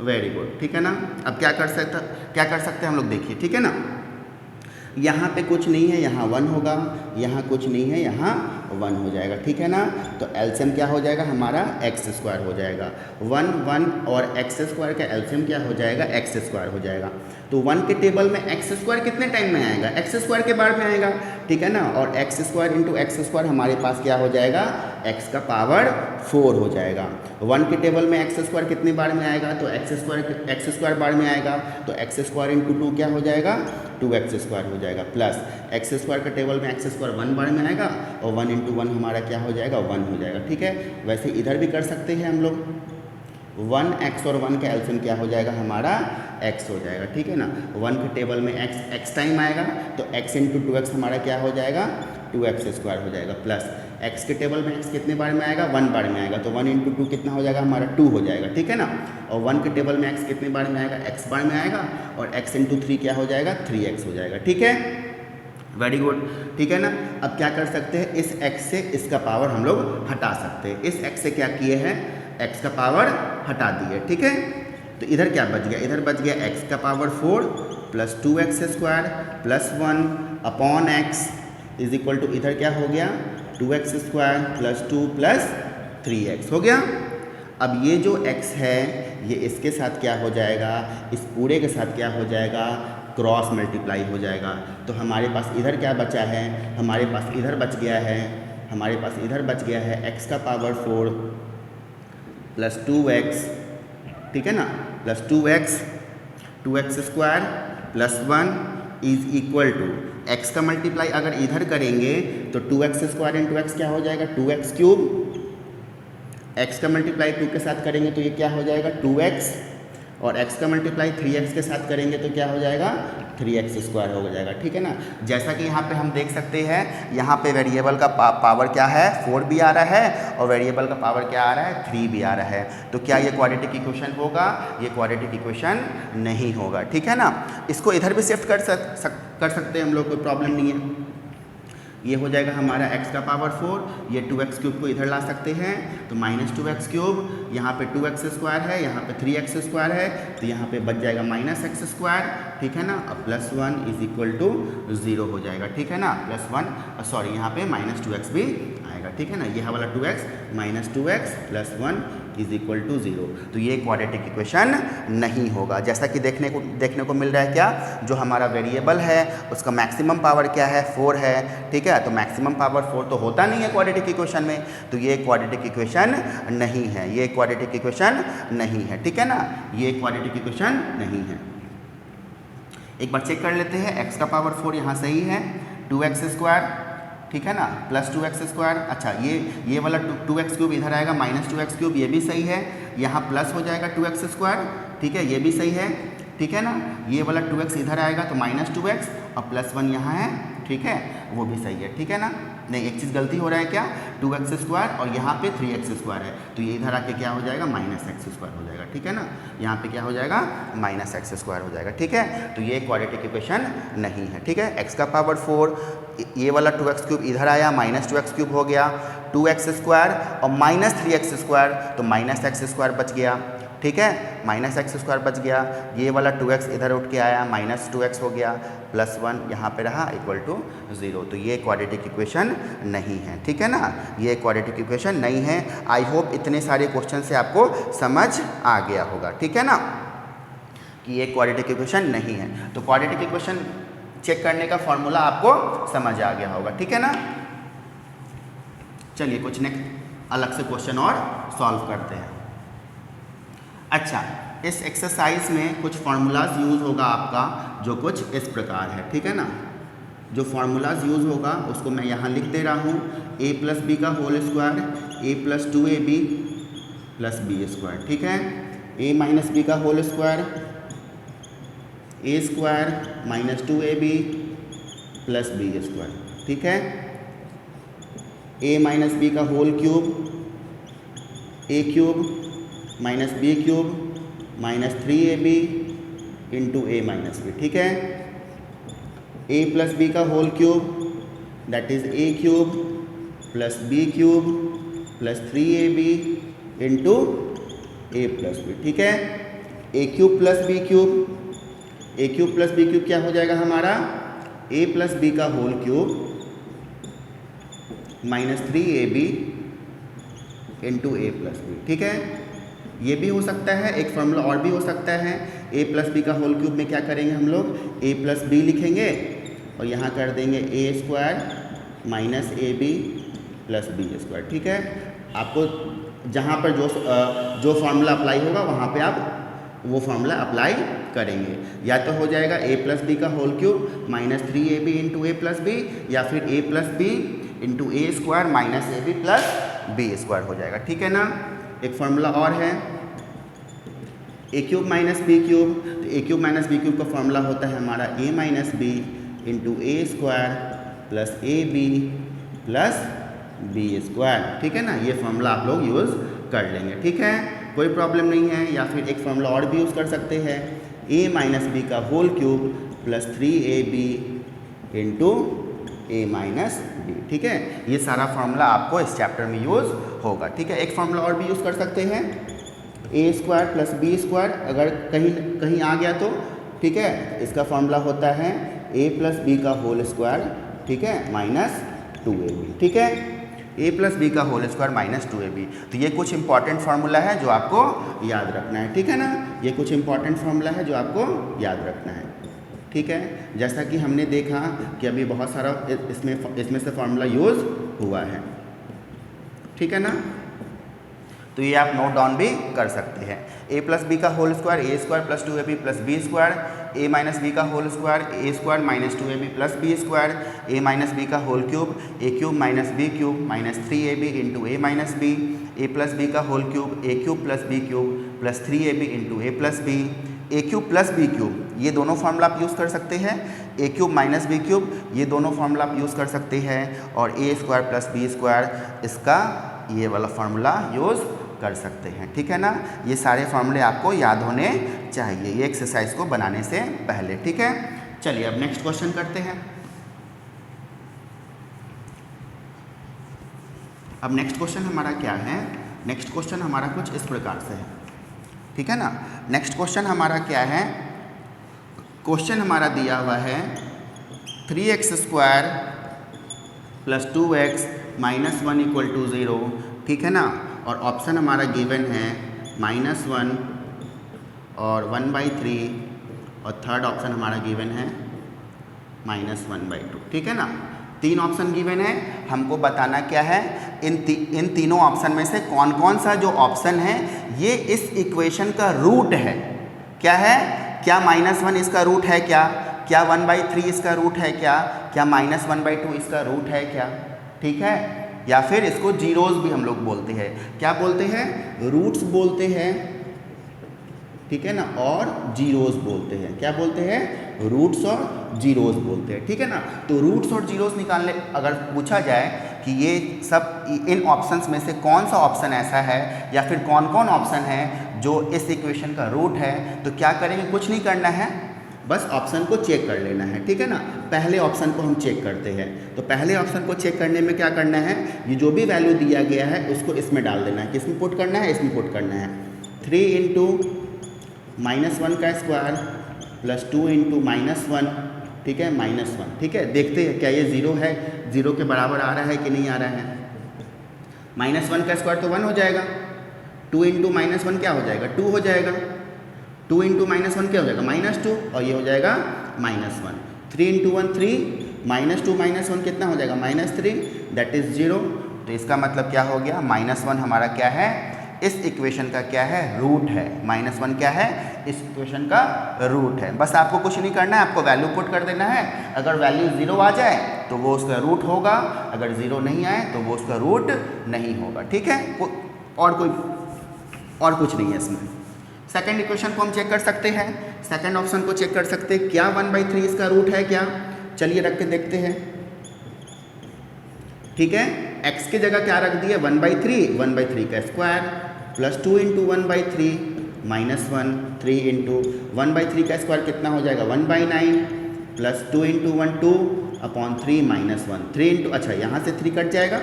[SPEAKER 1] वेरी गुड। ठीक है ना, अब क्या कर सकते हैं हम लोग, देखिए। ठीक है ना, यहाँ पे कुछ नहीं है, यहाँ 1 होगा, यहाँ कुछ नहीं है, यहाँ 1 हो जाएगा। ठीक है ना, तो एलसीएम क्या हो जाएगा हमारा x स्क्वायर हो जाएगा। 1 1 और x स्क्वायर का एलसीएम क्या हो जाएगा, x स्क्वायर हो जाएगा। तो 1 के टेबल में x स्क्वायर कितने टाइम में आएगा, x स्क्वायर के बार में आएगा। ठीक है ना, और x square into x square हमारे पास क्या हो जाएगा, x का पावर 4 हो जाएगा। 1 के टेबल में x स्क्वायर कितनी बार में आएगा, तो x स्क्वायर बार में आएगा, तो x स्क्वायर इंटू 2 क्या हो जाएगा 2x स्क्वायर हो जाएगा, प्लस x स्क्वायर के टेबल में x स्क्वायर 1 बार में आएगा, और 1 इंटू 1 हमारा क्या हो जाएगा 1 हो जाएगा। ठीक है, वैसे इधर भी कर सकते हैं हम लोग, 1x और 1 का एलसीएम क्या हो जाएगा हमारा x हो जाएगा। ठीक है ना, 1 के टेबल में x टाइम आएगा, तो x इंटू 2x हमारा क्या हो जाएगा 2x स्क्वायर हो जाएगा, प्लस x के टेबल में x कितने बार में आएगा 1 बार में आएगा, तो 1 इंटू 2 कितना हो जाएगा हमारा 2 हो जाएगा। ठीक है ना, और 1 के टेबल में x कितने बार में आएगा x बार में आएगा, और x इंटू 3 क्या हो जाएगा 3x हो जाएगा। ठीक है, वेरी गुड। ठीक है ना, अब क्या कर सकते हैं, इस x से इसका पावर हम लोग हटा सकते हैं। इस x से क्या किए हैं, x का पावर हटा दिए। ठीक है, तो इधर क्या बच गया, इधर बच गया x का power 4 plus 2x square plus 1 upon x is equal to इधर क्या हो गया 2x square plus 2 plus 3x हो गया। अब ये जो x है ये इसके साथ क्या हो जाएगा, इस पूरे के साथ क्या हो जाएगा, क्रॉस मल्टीप्लाई हो जाएगा। तो हमारे पास इधर क्या बचा है, हमारे पास इधर बच गया है, हमारे पास इधर बच गया है x का पावर 4 प्लस 2x। ठीक है ना, plus 2x square plus 1 is equal to x का मल्टीप्लाई अगर इधर करेंगे तो 2x स्क्वायर इंटू एक्स क्या हो जाएगा 2x क्यूब, x का मल्टीप्लाई 2 के साथ करेंगे तो ये क्या हो जाएगा 2x, और x का मल्टीप्लाई 3x के साथ करेंगे तो क्या हो जाएगा 3x स्क्वायर हो जाएगा। ठीक है ना, जैसा कि यहाँ पे हम देख सकते हैं, यहाँ पे वेरिएबल का पावर क्या है 4 भी आ रहा है, और वेरिएबल का पावर क्या आ रहा है 3 भी आ रहा है। तो क्या ये क्वाड्रेटिक इक्वेशन होगा, ये क्वाड्रेटिक इक्वेशन नहीं होगा। ठीक है ना, इसको इधर भी शिफ्ट कर सकते हैं हम लोग, कोई प्रॉब्लम नहीं है। ये हो जाएगा हमारा x का पावर 4, ये 2x क्यूब को इधर ला सकते हैं तो माइनस 2x क्यूब, यहाँ पे 2x स्क्वायर है, यहाँ पे 3x स्क्वायर है, तो यहाँ पे बच जाएगा माइनस x स्क्वायर। ठीक है ना, और प्लस 1 इज इक्वल टू 0 हो जाएगा। ठीक है ना, प्लस 1 सॉरी यहाँ पे माइनस 2x भी आएगा। ठीक है ना, यह वाला 2x minus 2x plus 1 is equal to 0। तो ये क्वाड्रेटिक इक्वेशन नहीं होगा। जैसा कि देखने को मिल रहा है, क्या जो हमारा वेरिएबल है उसका मैक्सिमम पावर क्या है 4 है। ठीक है, तो मैक्सिमम पावर 4 तो होता नहीं है क्वाड्रेटिक इक्वेशन में, तो ये क्वाड्रेटिक इक्वेशन नहीं है, ये क्वाड्रेटिक इक्वेशन नहीं है। ठीक है ना, ये क्वाड्रेटिक इक्वेशन नहीं है। एक बार चेक कर लेते हैं, x का पावर 4 यहाँ सही है, 2x स्क्वायर ठीक है ना, प्लस 2x²। अच्छा ये वाला 2x³ इधर आएगा -2x³, ये भी सही है। यहाँ प्लस हो जाएगा 2x², ठीक है, ये भी सही है, ठीक है ना। ये वाला 2x इधर आएगा तो -2x और +1 यहाँ है, ठीक है, वो भी सही है, ठीक है ना। नहीं, एक चीज़ गलती हो रहा है क्या, 2x² और यहाँ पे 3x² है, तो ये इधर आके क्या हो जाएगा -x² हो जाएगा, ठीक है ना। यहाँ पे क्या हो जाएगा -x² हो जाएगा, ठीक है। तो ये क्वाड्रेटिक इक्वेशन नहीं है, ठीक है। x का पावर 4, ये वाला 2x³ इधर आया -2x³ हो गया, 2x² और -3x², तो -x² बच गया, ठीक है, -x² बच गया। ये वाला 2x इधर उठ के आया -2x हो गया, +1 यहाँ पे रहा =0। तो ये क्वाड्रेटिक इक्वेशन नहीं है, ठीक है ना, ये क्वाड्रेटिक इक्वेशन नहीं है। आई होप इतने सारे क्वेश्चन से आपको समझ आ गया होगा, ठीक है ना, कि ये क्वाड्रेटिक इक्वेशन नहीं है। तो क्वाड्रेटिक इक्वेशन चेक करने का फॉर्मूला आपको समझ आ गया होगा, ठीक है ना। चलिए कुछ नेक्स्ट अलग से क्वेश्चन और सॉल्व करते हैं। अच्छा, इस एक्सरसाइज में कुछ फार्मूलाज यूज़ होगा आपका, जो कुछ इस प्रकार है, ठीक है ना। जो फार्मूलाज यूज़ होगा उसको मैं यहाँ लिख दे रहा हूँ, a + b का whole square, a + 2ab + b², ठीक है। a - b का whole square, a² - 2ab + b², ठीक है। a - b का whole cube, a³ - b³ - 3ab × a - b, ठीक है। a + b का whole cube, that is a³ + b³ + 3ab × a + b, ठीक है। a³ + b³ क्या हो जाएगा हमारा, a + b का whole cube - 3ab × a + b, ठीक है। ये भी हो सकता है, एक फॉर्मूला और भी हो सकता है। a + b का होल क्यूब में क्या करेंगे हम लोग, a + b लिखेंगे और यहाँ कर देंगे a² - ab + b², ठीक है। आपको जहाँ पर जो फार्मूला अप्लाई होगा वहाँ पे आप वो फार्मूला अप्लाई करेंगे। या तो हो जाएगा a + b का whole cube -3ab × a + b, या फिर a + b × a² - ab + b² हो जाएगा, ठीक है ना। एक फार्मूला और है a³ - b³, तो a³ - b³ का फार्मूला होता है हमारा a - b × a² + ab + b², ठीक है ना। ये फार्मूला आप लोग यूज़ कर लेंगे, ठीक है, कोई प्रॉब्लम नहीं है। या फिर एक फार्मूला और भी यूज़ कर सकते हैं, a - b का whole cube + 3ab × a - b, ठीक है। ये सारा फार्मूला आपको इस चैप्टर में यूज़ होगा, ठीक है। एक फार्मूला और भी यूज़ कर सकते हैं, a² + b², अगर कहीं आ गया तो, ठीक है। इसका फार्मूला होता है a + b का होल स्क्वायर, ठीक है, -2ab, ठीक है। a + b का होल स्क्वायर -2ab। तो ये कुछ इंपॉर्टेंट फार्मूला है जो आपको याद रखना है, ठीक है ना। ये कुछ इंपॉर्टेंट फार्मूला है जो आपको याद रखना है, ठीक है। जैसा कि हमने देखा कि अभी बहुत सारा इसमें से फार्मूला यूज़ हुआ है, ठीक है ना। तो ये आप नोट डाउन भी कर सकते हैं। a + b का whole square, a² + 2ab + b², a - b का whole square, a² - 2ab + b², a - b का whole cube, a³ - b³ - 3ab × a - b, a + b का whole cube, a³ + b³ + 3ab × a + b, a³ + b³ ये दोनों formula आप use कर सकते हैं। a³ - b³ ये दोनों फार्मूला आप यूज़ कर सकते हैं, और a² + b² इसका ये वाला फार्मूला यूज़ कर सकते हैं, ठीक है ना। ये सारे फार्मूले आपको याद होने चाहिए ये एक्सरसाइज को बनाने से पहले, ठीक है। चलिए अब नेक्स्ट क्वेश्चन करते हैं। अब नेक्स्ट क्वेश्चन हमारा क्या है, नेक्स्ट क्वेश्चन हमारा कुछ इस प्रकार से है, ठीक है ना। नेक्स्ट क्वेश्चन हमारा क्या है, क्वेश्चन हमारा दिया हुआ है 3x² + 2x - 1 = 0, ठीक है ना। और ऑप्शन हमारा गिवन है -1 और 1/3, और थर्ड ऑप्शन हमारा गिवन है -1/2, ठीक है ना। तीन ऑप्शन गिवन है, हमको बताना क्या है, इन तीनों ऑप्शन में से कौन कौन सा जो ऑप्शन है ये इस इक्वेशन का रूट है। क्या है, क्या -1 इसका रूट है, क्या क्या 1/3 इसका रूट है क्या -1/2 इसका रूट है क्या, ठीक है। या फिर इसको जीरोस भी हम लोग बोलते हैं, क्या बोलते हैं, रूट्स बोलते हैं, ठीक है ना, और जीरोस बोलते हैं, क्या बोलते हैं, रूट्स और जीरोस बोलते हैं, ठीक है ना। तो रूट्स और जीरोस निकालने अगर पूछा जाए कि ये सब इन ऑप्शंस में से कौन सा ऑप्शन ऐसा है या फिर कौन कौन ऑप्शन है जो इस इक्वेशन का रूट है, तो क्या करेंगे, कुछ नहीं करना है, बस ऑप्शन को चेक कर लेना है, ठीक है ना। पहले ऑप्शन को हम चेक करते हैं, तो पहले ऑप्शन को चेक करने में क्या करना है, ये जो भी वैल्यू दिया गया है उसको इसमें डाल देना है, किसमें पुट करना है, इसमें पुट करना है। 3 इंटू -1 का स्क्वायर प्लस 2 इंटू -1, ठीक है, -1, ठीक है। देखते हैं क्या ये ज़ीरो है, ज़ीरो के बराबर आ रहा है कि नहीं आ रहा है। -1 का स्क्वायर तो 1 हो जाएगा, 2 इंटू -1 क्या हो जाएगा, 2 हो जाएगा, 2 इंटू -1 क्या हो जाएगा, -2, और ये हो जाएगा -1। 3 इंटू 1 3, -2 -1 कितना हो जाएगा, -3, दैट इज़ 0। तो इसका मतलब क्या हो गया, -1 हमारा क्या है, इस इक्वेशन का क्या है, रूट है। -1 क्या है, इस इक्वेशन का रूट है। बस आपको कुछ नहीं करना है, आपको वैल्यू पुट कर देना है। अगर वैल्यू 0 आ जाए तो वो उसका रूट होगा, अगर 0 नहीं आए तो वो उसका रूट नहीं होगा, ठीक है। और कुछ नहीं है इसमें। सेकंड इक्वेशन को हम चेक कर सकते हैं, सेकंड ऑप्शन को चेक कर सकते हैं, क्या 1/3 इसका रूट है क्या, चलिए रख के देखते हैं, ठीक है। x की जगह क्या रख दिए, 1/3 का स्क्वायर प्लस 2 इंटू 1/3 -1, 3 इंटू 1/3 का स्क्वायर कितना हो जाएगा, 1/9 प्लस 2 इंटू 1 2 अपॉन 3 -1, 3 इंटू, अच्छा यहाँ से 3 कट जाएगा,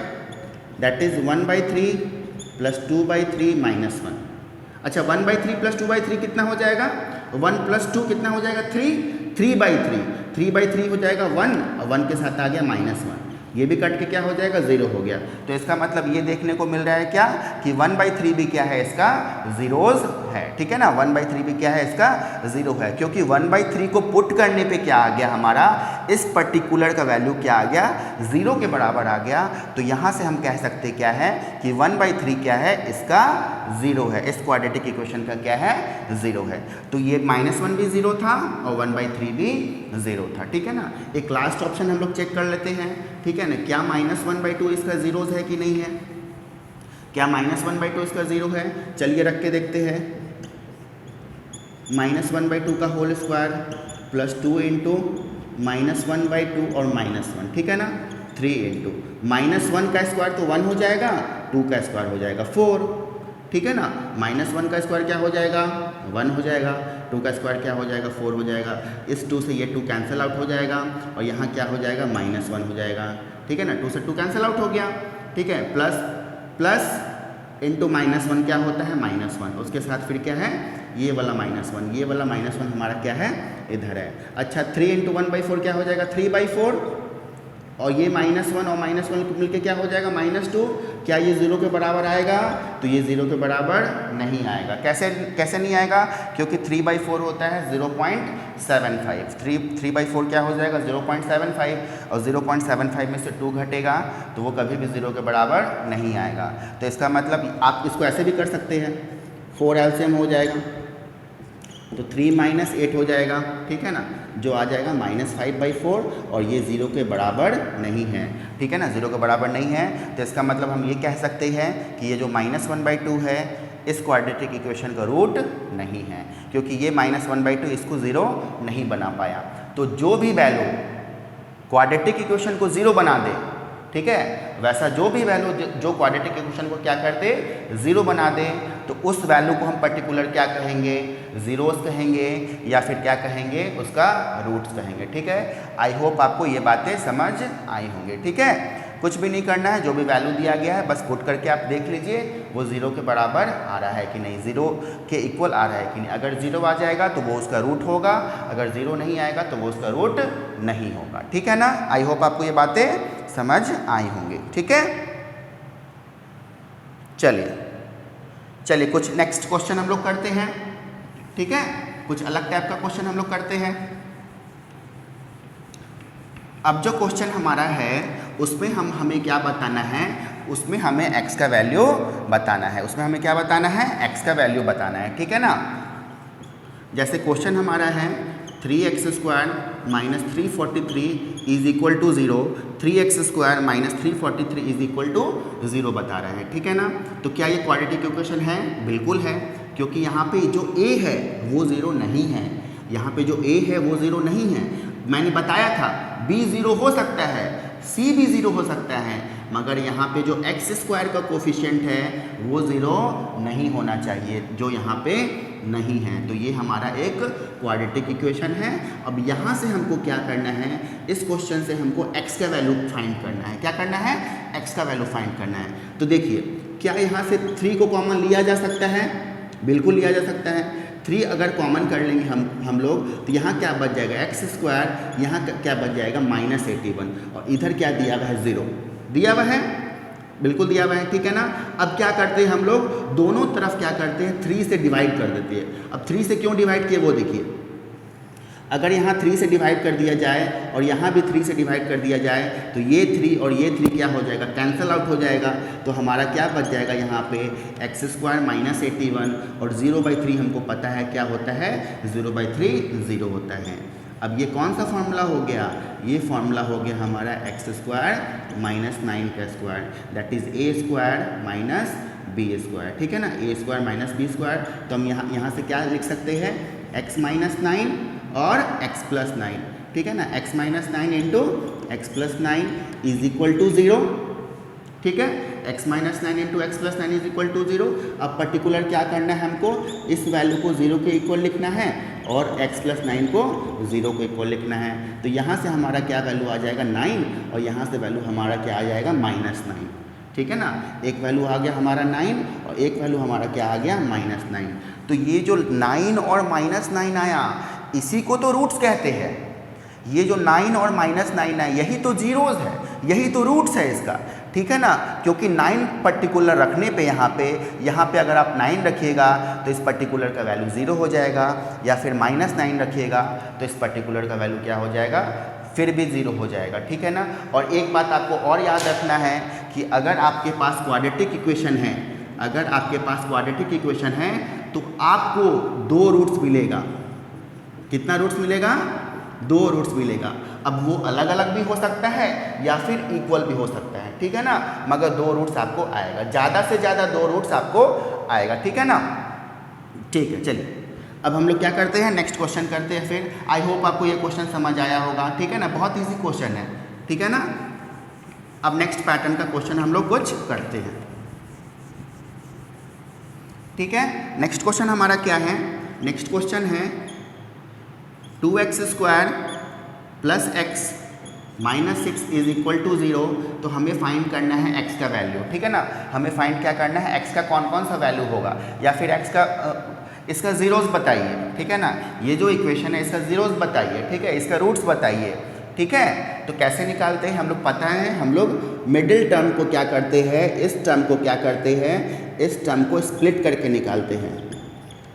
[SPEAKER 1] दैट इज़ 1/3 प्लस 2/3 -1। अच्छा 1/3 प्लस 2/3 कितना हो जाएगा, 1 प्लस 2 कितना हो जाएगा, 3, 3/3 हो जाएगा 1, और 1 के साथ आ गया -1, ये भी कट के क्या हो जाएगा, 0 हो गया। तो इसका मतलब ये देखने को मिल रहा है क्या कि 1/3 भी क्या है, इसका जीरोज है, ठीक है ना। 1/3 भी क्या है, इसका 0 है, क्योंकि 1/3 को पुट करने पे क्या आ गया हमारा, इस पर्टिकुलर का वैल्यू क्या आ गया, 0 के बराबर आ गया। तो यहाँ से हम कह सकते क्या है कि 1/3 क्या है, इसका 0 है, इस क्वाड्रेटिक इक्वेशन का क्या है, 0 है। तो ये -1 भी 0 था और 1/3 भी 0 था, ठीक है ना। एक लास्ट ऑप्शन हम लोग चेक कर लेते हैं, ठीक है ना, क्या -1/2 इसका जीरोज है कि नहीं है, क्या -1/2 इसका 0 है, चलिए रख के देखते हैं। -1/2 का होल स्क्वायर प्लस 2 इंटू -1/2 और -1, ठीक है ना, 3 इंटू -1 का स्क्वायर तो 1 हो जाएगा, 2 का स्क्वायर हो जाएगा 4, ठीक है ना। -1 का स्क्वायर क्या हो जाएगा, 1 हो जाएगा, 2 का स्क्वायर क्या हो जाएगा, 4 हो जाएगा। इस 2 से ये 2 कैंसिल आउट हो जाएगा और यहाँ क्या हो जाएगा, -1 हो जाएगा, ठीक है ना। 2 से 2 कैंसिल आउट हो गया, ठीक है। प्लस इंटू -1 क्या होता है, -1, उसके साथ फिर क्या है, ये वाला -1, ये वाला -1 हमारा क्या है, इधर है। अच्छा 3 इंटू 1/4 क्या हो जाएगा, 3/4, और ये -1 और -1 मिलके क्या हो जाएगा, -2। क्या ये 0 के बराबर आएगा, तो ये 0 के बराबर नहीं आएगा। कैसे नहीं आएगा, क्योंकि 3/4 होता है 0.75, 3/4 क्या हो जाएगा, 0.75, और 0.75 में से 2 घटेगा तो वो कभी भी 0 के बराबर नहीं आएगा। तो इसका मतलब आप इसको ऐसे भी कर सकते हैं, 4 एलसीएम हो जाएगा तो 3 - 8 हो जाएगा, ठीक है ना, जो आ जाएगा -5/4, और ये 0 के बराबर नहीं है, ठीक है ना, 0 के बराबर नहीं है। तो इसका मतलब हम ये कह सकते हैं कि ये जो -1/2 है इस क्वाड्रेटिक इक्वेशन का रूट नहीं है, क्योंकि ये -1/2 इसको 0 नहीं बना पाया। तो जो भी वैल्यू क्वाड्रेटिक इक्वेशन को 0 बना दे, ठीक है, वैसा जो भी वैल्यू जो क्वाड्रेटिक इक्वेशन को क्या कर दे, 0 बना दे, तो उस वैल्यू को हम पर्टिकुलर क्या कहेंगे, जीरोस कहेंगे, या फिर क्या कहेंगे, उसका रूट्स कहेंगे, ठीक है। आई होप आपको ये बातें समझ आई होंगी, ठीक है। कुछ भी नहीं करना है, जो भी वैल्यू दिया गया है बस पुट करके आप देख लीजिए वो 0 के बराबर आ रहा है कि नहीं, 0 के इक्वल आ रहा है कि नहीं। अगर 0 आ जाएगा तो वो उसका रूट होगा, अगर 0 नहीं आएगा तो वो उसका रूट नहीं होगा, ठीक है ना। आई होप आपको ये बातें समझ आई होंगी, ठीक है। चलिए कुछ नेक्स्ट क्वेश्चन हम लोग करते हैं, ठीक है, कुछ अलग टाइप का क्वेश्चन हम लोग करते हैं। अब जो क्वेश्चन हमारा है उसमें हमें क्या बताना है, उसमें हमें x का वैल्यू बताना है, उसमें हमें क्या बताना है, x का वैल्यू बताना है, ठीक है ना। जैसे क्वेश्चन हमारा है 3x² minus 343 is equal to 0, 3x² minus 343 is equal to 0 बता रहे हैं, ठीक है ना। तो क्या ये क्वाड्रेटिक इक्वेशन है? बिल्कुल है, क्योंकि यहाँ पे जो a है वो 0 नहीं है, यहाँ पे जो a है वो 0 नहीं है। मैंने बताया था b 0 हो सकता है, c भी 0 हो सकता है, मगर यहाँ पे जो x² का कोफिशिएंट है वो 0 नहीं होना चाहिए, जो यहाँ पे नहीं है। तो ये हमारा एक क्वाड्रेटिक इक्वेशन है। अब यहाँ से हमको क्या करना है, इस क्वेश्चन से हमको x का वैल्यू फाइंड करना है। क्या करना है? x का वैल्यू फाइंड करना है। तो देखिए, क्या यहाँ से 3 को कॉमन लिया जा सकता है? बिल्कुल लिया जा सकता है। 3 अगर कॉमन कर लेंगे हम लोग, तो यहाँ क्या बच जाएगा? x², यहाँ क्या बच जाएगा? -81, और इधर क्या दिया हुआ है? 0 दिया हुआ है, बिल्कुल दिया हुआ है, ठीक है ना। अब क्या करते हैं हम लोग, दोनों तरफ क्या करते हैं? 3 से डिवाइड कर देते हैं। अब 3 से क्यों डिवाइड किए वो देखिए, अगर यहाँ 3 से डिवाइड कर दिया जाए और यहाँ भी 3 से डिवाइड कर दिया जाए, तो ये 3 और ये 3 क्या हो जाएगा? कैंसल आउट हो जाएगा। तो हमारा क्या बच जाएगा यहाँ पे? x² माइनस 81, और 0/3 हमको पता है क्या होता है? 0/3 0 होता है। अब ये कौन सा फार्मूला हो गया? ये फार्मूला हो गया हमारा x² माइनस 9 का square, that is a² minus b², ठीक है ना। a² माइनस b², तो हम यहाँ से क्या लिख सकते हैं? x माइनस 9 और x प्लस 9, ठीक है ना। x minus 9 into x plus 9 is equal to 0, ठीक है। x minus 9 into X plus 9 is equal to 0। अब पर्टिकुलर क्या करना है हमको? इस वैल्यू को 0 के इक्वल लिखना है और x प्लस 9 को 0 के इक्वल लिखना है। तो यहाँ से हमारा क्या वैल्यू आ जाएगा? 9, और यहाँ से वैल्यू हमारा क्या आ जाएगा? -9, ठीक है ना। एक वैल्यू आ गया हमारा 9 और एक वैल्यू हमारा क्या आ गया? -9। तो ये जो 9 और -9 आया, इसी को तो रूट्स कहते हैं। ये जो 9 और -9 है, यही तो जीरोज है, यही तो रूट्स है इसका, ठीक है ना। क्योंकि 9 पर्टिकुलर रखने पे यहाँ पे अगर आप 9 रखिएगा तो इस पर्टिकुलर का वैल्यू 0 हो जाएगा, या फिर -9 रखिएगा तो इस पर्टिकुलर का वैल्यू क्या हो जाएगा? फिर भी 0 हो जाएगा, ठीक है ना। और एक बात आपको और याद रखना है कि अगर आपके पास क्वाड्रेटिक इक्वेशन है, अगर आपके पास क्वाड्रेटिक इक्वेशन है, तो आपको 2 रूट्स मिलेगा। कितना रूट्स मिलेगा? 2 रूट्स मिलेगा। अब वो अलग अलग भी हो सकता है या फिर इक्वल भी हो सकता है, ठीक है ना, मगर 2 रूट्स आपको आएगा, ज़्यादा से ज़्यादा 2 रूट्स आपको आएगा, ठीक है ना। ठीक है, चलिए अब हम लोग क्या करते हैं? नेक्स्ट क्वेश्चन करते हैं फिर। आई होप आपको ये क्वेश्चन समझ आया होगा, ठीक है ना। बहुत ईजी क्वेश्चन है, ठीक है ना। अब नेक्स्ट पैटर्न का क्वेश्चन हम लोग कुछ करते हैं, ठीक है। नेक्स्ट क्वेश्चन हमारा क्या है? नेक्स्ट क्वेश्चन है 2x² plus x minus 6 is equal to 0। तो हमें फाइंड करना है x का वैल्यू, ठीक है ना। हमें फाइंड क्या करना है? x का कौन कौन सा वैल्यू होगा, या फिर x का इसका जीरोस बताइए, ठीक है ना। ये जो इक्वेशन है इसका जीरोस बताइए, ठीक है, इसका रूट्स बताइए, ठीक है। तो कैसे निकालते हैं हम लोग? पता है हम लोग मिडिल टर्म को क्या करते हैं? इस टर्म को क्या करते हैं? इस टर्म को स्प्लिट करके निकालते हैं।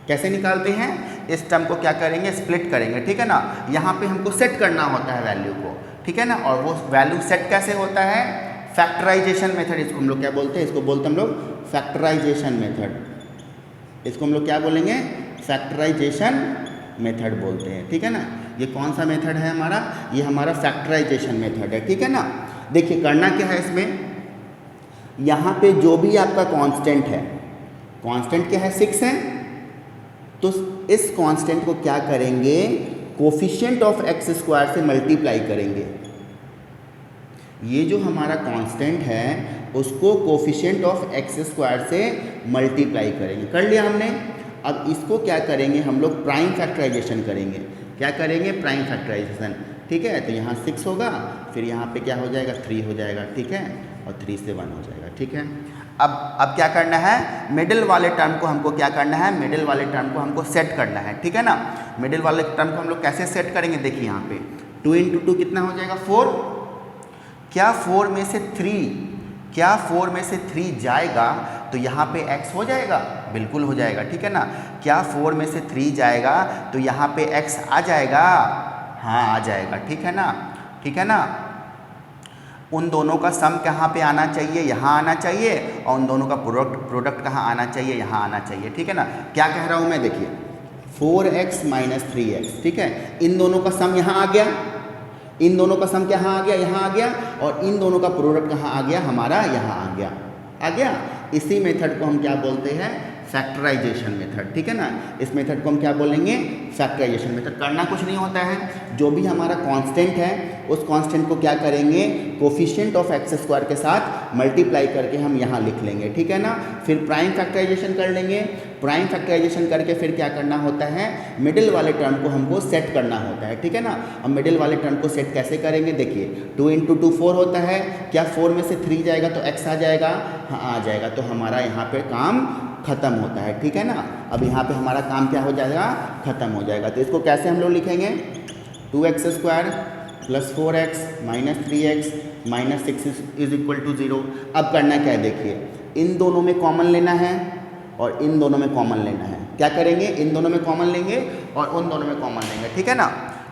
[SPEAKER 1] कैसे निकालते हैं? इस टर्म को क्या करेंगे? स्प्लिट करेंगे, ठीक है ना। यहाँ पे हमको सेट करना होता है वैल्यू को, ठीक है ना। और वो वैल्यू सेट कैसे होता है? फैक्टराइजेशन मेथड, इसको हम लोग क्या बोलते हैं? इसको बोलते हैं हम लोग फैक्टराइजेशन मेथड। इसको हम लोग क्या बोलेंगे? फैक्टराइजेशन मेथड बोलते हैं, ठीक है ना। ये कौन सा मेथड है हमारा? ये हमारा फैक्टराइजेशन मेथड है, ठीक है ना। देखिए करना क्या है इसमें, यहाँ पे जो भी आपका कांस्टेंट है, कांस्टेंट क्या है? 6 है। तो इस कांस्टेंट को क्या करेंगे? कोफिशिएंट ऑफ x² से मल्टीप्लाई करेंगे। ये जो हमारा कांस्टेंट है उसको कोफिशिएंट ऑफ x² से मल्टीप्लाई करेंगे। कर लिया हमने। अब इसको क्या करेंगे? हम लोग प्राइम फैक्टराइजेशन करेंगे। क्या करेंगे? प्राइम फैक्टराइजेशन, ठीक है। तो यहाँ 6 होगा, फिर यहाँ पे क्या हो जाएगा? 3 हो जाएगा, ठीक है, और 3 से 1 हो जाएगा, ठीक है। अब क्या करना है? मिडिल वाले टर्म को हमको क्या करना है? मिडिल वाले टर्म को हमको सेट करना है, ठीक है ना। मिडिल वाले टर्म को हम लोग कैसे सेट करेंगे? देखिए यहाँ पे 2 × 2 कितना हो जाएगा? 4। क्या 4 में से 3 जाएगा तो यहाँ पे x हो जाएगा? बिल्कुल हो जाएगा, ठीक है ना। क्या 4 में से 3 जाएगा तो यहाँ पे x आ जाएगा? हाँ आ जाएगा, ठीक है ना, ठीक है ना। उन दोनों का सम कहाँ पे आना चाहिए? यहाँ आना चाहिए, और उन दोनों का प्रोडक्ट कहाँ आना चाहिए? यहाँ आना चाहिए, ठीक है ना। क्या कह रहा हूँ मैं? देखिए 4x माइनस 3x, ठीक है। इन दोनों का सम यहाँ आ गया, इन दोनों का सम कहाँ आ गया, यहाँ आ गया, और इन दोनों का प्रोडक्ट कहाँ आ गया, हमारा यहाँ आ गया, आ गया। इसी मेथड को हम क्या बोलते हैं, फैक्टराइजेशन मेथड, ठीक है ना। इस मेथड को हम क्या बोलेंगे, फैक्टराइजेशन मेथड। करना कुछ नहीं होता है, जो भी हमारा कांस्टेंट है उस कांस्टेंट को क्या करेंगे, कोफिशिएंट ऑफ एक्स स्क्वायर के साथ मल्टीप्लाई करके हम यहाँ लिख लेंगे, ठीक है ना। फिर प्राइम फैक्टराइजेशन कर लेंगे, प्राइम फैक्टराइजेशन करके फिर क्या करना होता है, मिडिल वाले टर्म को हमको सेट करना होता है, ठीक है ना। अब मिडिल वाले टर्म को सेट कैसे करेंगे, देखिए 2 × 2 4 होता है, क्या 4 में से 3 जाएगा तो x आ जाएगा, हाँ आ जाएगा, तो हमारा यहाँ पे काम खत्म होता है, ठीक है ना। अब यहाँ पे हमारा काम क्या हो जाएगा, खत्म हो जाएगा। तो इसको कैसे हम लोग लिखेंगे, 2x square plus 4x minus 3x minus 6 is equal to 0। अब करना क्या है, देखिए इन दोनों में कॉमन लेना है और इन दोनों में कॉमन लेना है। क्या करेंगे, इन दोनों में कॉमन लेंगे और उन दोनों में कॉमन लेंगे, ठीक है ना।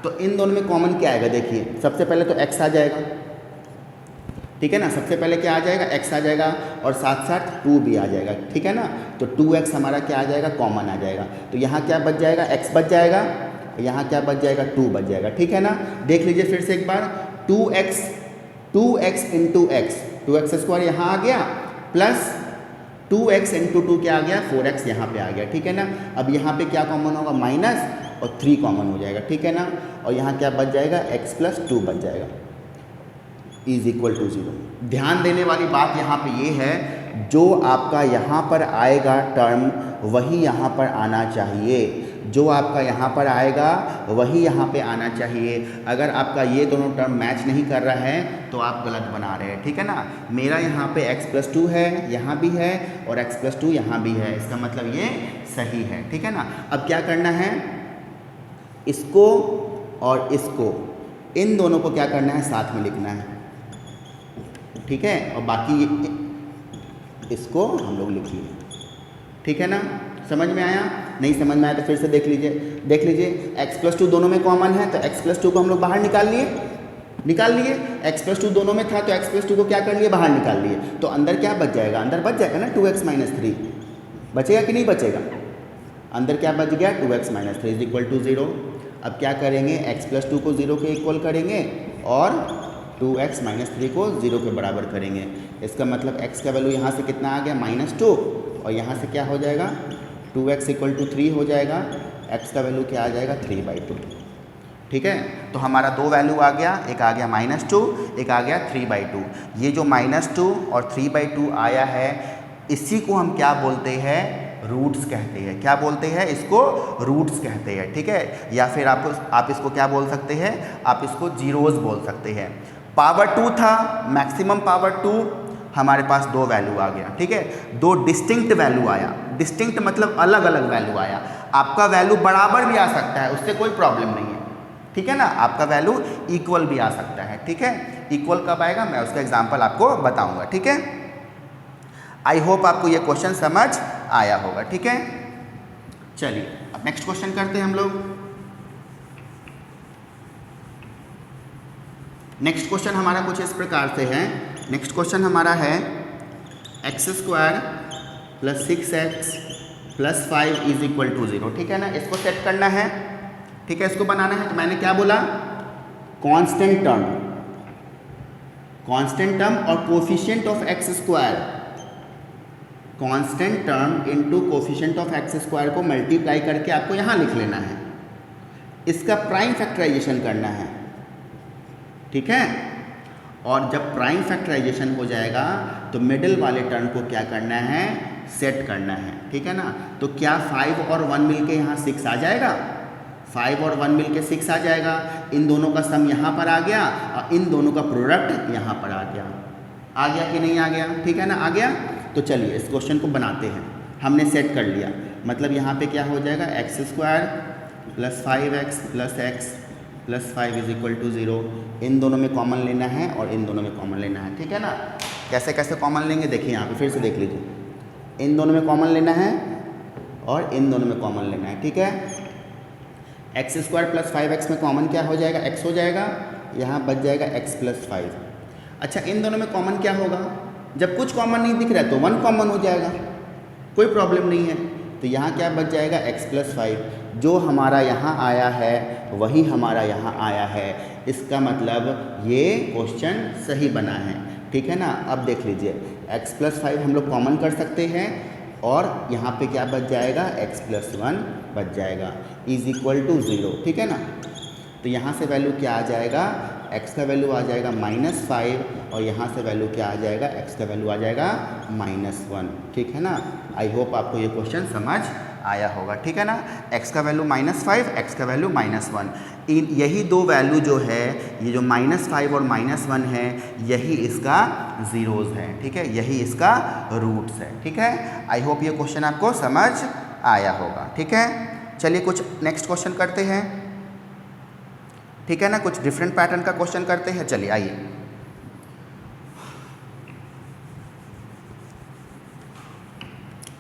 [SPEAKER 1] तो इन दोनों में कॉमन क्या आएगा, देखिए सबसे पहले तो x आ जाएगा, ठीक है ना। सबसे पहले क्या आ जाएगा, x आ जाएगा और साथ साथ 2 भी आ जाएगा, ठीक है ना। तो 2x हमारा क्या आ जाएगा, कॉमन आ जाएगा। तो यहाँ क्या बच जाएगा, x बच जाएगा, यहाँ क्या बच जाएगा, 2 बच जाएगा, ठीक है ना। देख लीजिए फिर से एक बार, 2x into x, 2x square यहाँ आ गया, प्लस 2x इंटू 2 क्या आ गया, 4x यहाँ पे आ गया, ठीक है ना। अब यहाँ पे क्या कॉमन होगा, माइनस और 3 कॉमन हो जाएगा, ठीक है ना। और यहाँ क्या बच जाएगा, x प्लस 2 बच जाएगा इज इक्वल टू 0। ध्यान देने वाली बात यहाँ पे ये है, जो आपका यहाँ पर आएगा टर्म वही यहाँ पर आना चाहिए, जो आपका यहाँ पर आएगा वही यहाँ पे आना चाहिए। अगर आपका ये दोनों टर्म मैच नहीं कर रहा है तो आप गलत बना रहे हैं, ठीक है ना। मेरा यहाँ पे x प्लस 2 है, यहाँ भी है, और x प्लस 2 यहाँ भी है, इसका मतलब ये सही है, ठीक है ना। अब क्या करना है, इसको और इसको, इन दोनों को क्या करना है, साथ में लिखना है, ठीक है। और बाकी इसको हम लोग लिख लिए, ठीक है ना। समझ में आया, नहीं समझ में आया तो फिर से देख लीजिए x प्लस 2 दोनों में कॉमन है, तो x प्लस 2 को हम लोग बाहर निकाल लिए, x प्लस 2 दोनों में था तो x प्लस 2 को क्या कर लिए, बाहर निकाल लिए। तो अंदर क्या बच जाएगा, अंदर बच जाएगा ना 2x माइनस 3, बचेगा कि नहीं बचेगा, अंदर क्या बच गया, 2x minus 3 is equal to 0। अब क्या करेंगे, x प्लस 2 को 0 के इक्वल करेंगे और 2x माइनस 3 को 0 के बराबर करेंगे। इसका मतलब x का वैल्यू यहाँ से कितना आ गया, -2, और यहाँ से क्या हो जाएगा, 2x इक्वल टू 3 हो जाएगा, x का वैल्यू क्या आ जाएगा, 3/2, ठीक है। तो हमारा दो वैल्यू आ गया, एक आ गया -2, एक आ गया 3/2। ये जो -2 और 3/2 आया है, इसी को हम क्या बोलते हैं, रूट्स कहते हैं। क्या बोलते हैं, इसको रूट्स कहते हैं, ठीक है। या फिर आप इसको क्या बोल सकते हैं, आप इसको जीरोस बोल सकते हैं। पावर 2 था, मैक्सिमम पावर 2, हमारे पास दो वैल्यू आ गया, ठीक है। दो डिस्टिंक्ट वैल्यू आया, डिस्टिंक्ट मतलब अलग अलग वैल्यू आया। आपका वैल्यू बराबर भी आ सकता है, उससे कोई प्रॉब्लम नहीं है, ठीक है ना। आपका वैल्यू इक्वल भी आ सकता है, ठीक है। इक्वल कब आएगा, मैं उसका एग्जाम्पल आपको बताऊंगा, ठीक है। आई होप आपको ये क्वेश्चन समझ आया होगा, ठीक है। चलिए अब नेक्स्ट क्वेश्चन करते हैं हम लोग। नेक्स्ट क्वेश्चन हमारा कुछ इस प्रकार से है। नेक्स्ट क्वेश्चन हमारा है x² plus 6x plus 5 is equal to 0, ठीक है ना। इसको सेट करना है, ठीक है, इसको बनाना है। तो मैंने क्या बोला, कांस्टेंट टर्म और coefficient of x², constant term into coefficient of x² को मल्टीप्लाई करके आपको यहाँ लिख लेना है। इसका प्राइम फैक्टराइजेशन करना है, ठीक है। और जब प्राइम फैक्टराइजेशन हो जाएगा तो मिडिल वाले टर्म को क्या करना है, सेट करना है, ठीक है ना। तो क्या 5 और 1 मिलके यहाँ 6 आ जाएगा, 5 और 1 मिलके 6 आ जाएगा। इन दोनों का सम यहाँ पर आ गया और इन दोनों का प्रोडक्ट यहाँ पर आ गया कि नहीं आ गया, ठीक है ना, आ गया। तो चलिए इस क्वेश्चन को बनाते हैं। हमने सेट कर लिया, मतलब यहाँ पे क्या हो जाएगा, x² plus 5x plus x plus 5 is equal to 0। इन दोनों में कॉमन लेना है और इन दोनों में कॉमन लेना है, ठीक है ना। कैसे कैसे कॉमन लेंगे, देखिए यहाँ पे फिर से देख लीजिए। इन दोनों में कॉमन लेना है और इन दोनों में कॉमन लेना है, ठीक है। x² प्लस 5x में कॉमन क्या हो जाएगा, x हो जाएगा, यहाँ बच जाएगा x प्लस 5। अच्छा, इन दोनों में कॉमन क्या होगा, जब कुछ कॉमन नहीं दिख रहा है तो 1 कॉमन हो जाएगा, कोई प्रॉब्लम नहीं है। तो यहाँ क्या बच जाएगा, x प्लस 5। जो हमारा यहाँ आया है वही हमारा यहाँ आया है, इसका मतलब ये क्वेश्चन सही बना है। ठीक है ना। अब देख लीजिए x+5 हम लोग कॉमन कर सकते हैं और यहाँ पे क्या बच जाएगा, x+1 बच जाएगा इज इक्वल टू 0। ठीक है ना। तो यहाँ से वैल्यू क्या आ जाएगा, x का वैल्यू आ जाएगा -5 और यहाँ से वैल्यू क्या आ जाएगा, x का वैल्यू आ जाएगा -1। ठीक है ना। आई होप आपको ये क्वेश्चन समझ आया होगा। ठीक है ना। x का वैल्यू -5, x का वैल्यू -1, यही दो वैल्यू जो है, ये जो -5 और -1 है, यही इसका ज़ीरोज़ है। ठीक है, यही इसका रूट्स है। ठीक है। आई होप ये क्वेश्चन आपको समझ आया होगा। ठीक है। चलिए कुछ नेक्स्ट क्वेश्चन करते हैं। ठीक है ना, कुछ डिफरेंट पैटर्न का क्वेश्चन करते हैं। चलिए आइए।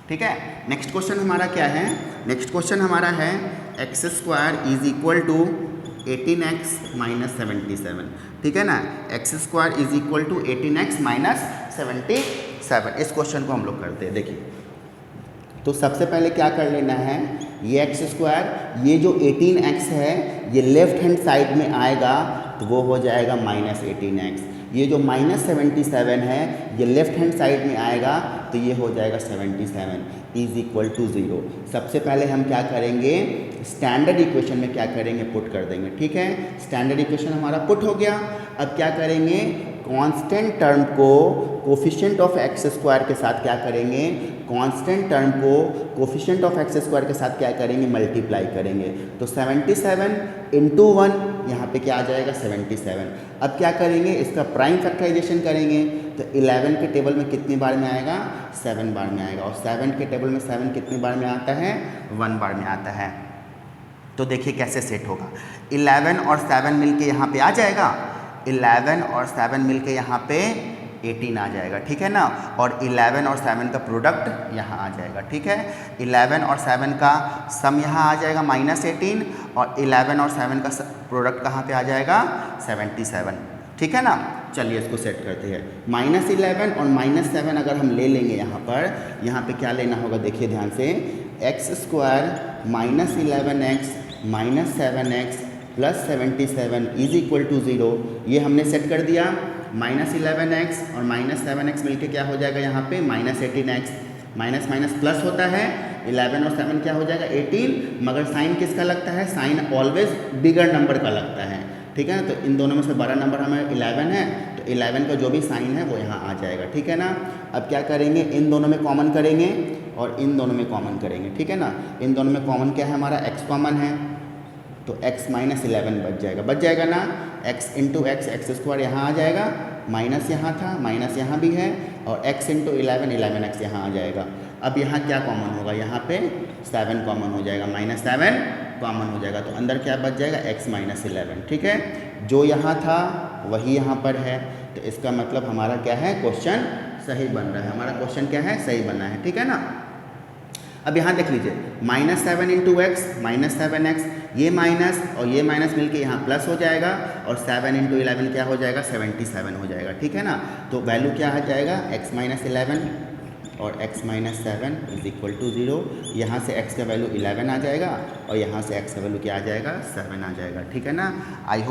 [SPEAKER 1] ठीक है। नेक्स्ट क्वेश्चन हमारा क्या है, नेक्स्ट क्वेश्चन हमारा है x² is equal to 18x - 77। ठीक है ना। x² is equal to 18x - 77। इस क्वेश्चन को हम लोग करते हैं। देखिए, तो सबसे पहले क्या कर लेना है, ये x², ये जो 18x है ये लेफ्ट हैंड साइड में आएगा तो वो हो जाएगा -18x। ये जो -77 है ये लेफ्ट हैंड साइड में आएगा तो ये हो जाएगा 77 इज इक्वल टू 0। सबसे पहले हम क्या करेंगे, स्टैंडर्ड इक्वेशन में क्या करेंगे, पुट कर देंगे। ठीक है। स्टैंडर्ड इक्वेशन हमारा पुट हो गया। अब क्या करेंगे, कांस्टेंट टर्म को कोफिशिएंट ऑफ x² के साथ क्या करेंगे, कांस्टेंट टर्म को कोफिशिएंट ऑफ x² के साथ क्या करेंगे, मल्टीप्लाई करेंगे। तो 77 × 1 यहाँ पे क्या आ जाएगा, 77। अब क्या करेंगे, इसका प्राइम फैक्टराइजेशन करेंगे तो 11 के टेबल में कितनी बार में आएगा, 7 बार में आएगा। और 7 के टेबल में 7 कितनी बार में आता है, 1 बार में आता है। तो देखिए कैसे सेट होगा, 11 और 7 मिलके यहाँ पे आ जाएगा, 11 और 7 मिलके यहाँ पे 18 आ जाएगा। ठीक है ना। और 11 और 7 का प्रोडक्ट यहाँ आ जाएगा। ठीक है। 11 और 7 का सम यहाँ आ जाएगा -18 और 11 और 7 का प्रोडक्ट कहाँ पे आ जाएगा, 77। ठीक है ना। चलिए इसको सेट करते हैं। -11 और -7 अगर हम ले लेंगे यहाँ पे क्या लेना होगा, देखिए ध्यान से, x² -11x - 7x + 77 is equal to 0। ये हमने सेट कर दिया। -11x और -7x मिलके क्या हो जाएगा, यहाँ पे -18x, माइनस माइनस प्लस होता है, 11 और 7 क्या हो जाएगा 18, मगर साइन किसका लगता है, साइन ऑलवेज बिगर नंबर का लगता है। ठीक है ना। तो इन दोनों में से बड़ा नंबर हमें 11 है, तो 11 का जो भी साइन है वो यहाँ आ जाएगा। ठीक है ना। अब क्या करेंगे, इन दोनों में कॉमन करेंगे और इन दोनों में कॉमन करेंगे। ठीक है ना। इन दोनों में कॉमन क्या है, हमारा x कॉमन है तो x - 11 बच जाएगा ना। x × x² यहाँ आ जाएगा, माइनस यहाँ था, माइनस यहाँ भी है, और x × 11 11x यहाँ आ जाएगा। अब यहाँ क्या कॉमन होगा, यहाँ पे 7 कॉमन हो जाएगा, -7 कॉमन हो जाएगा, तो अंदर क्या बच जाएगा, x - 11। ठीक है। जो यहाँ था वही यहाँ पर है, तो इसका मतलब हमारा क्या है, क्वेश्चन सही बन रहा है, हमारा क्वेश्चन क्या है, सही बना है। ठीक है ना। अब यहाँ देख लीजिए, -7 × x -7x, ये माइनस और ये माइनस मिलके यहाँ प्लस हो जाएगा, और 7 × 11 क्या हो जाएगा, 77 हो जाएगा। ठीक है ना। तो वैल्यू क्या आ जाएगा, x - 11 और x - 7 इज इक्वल टू 0। यहाँ से x का वैल्यू 11 आ जाएगा और यहाँ से x का वैल्यू क्या आ जाएगा, 7 आ जाएगा। ठीक है ना। आई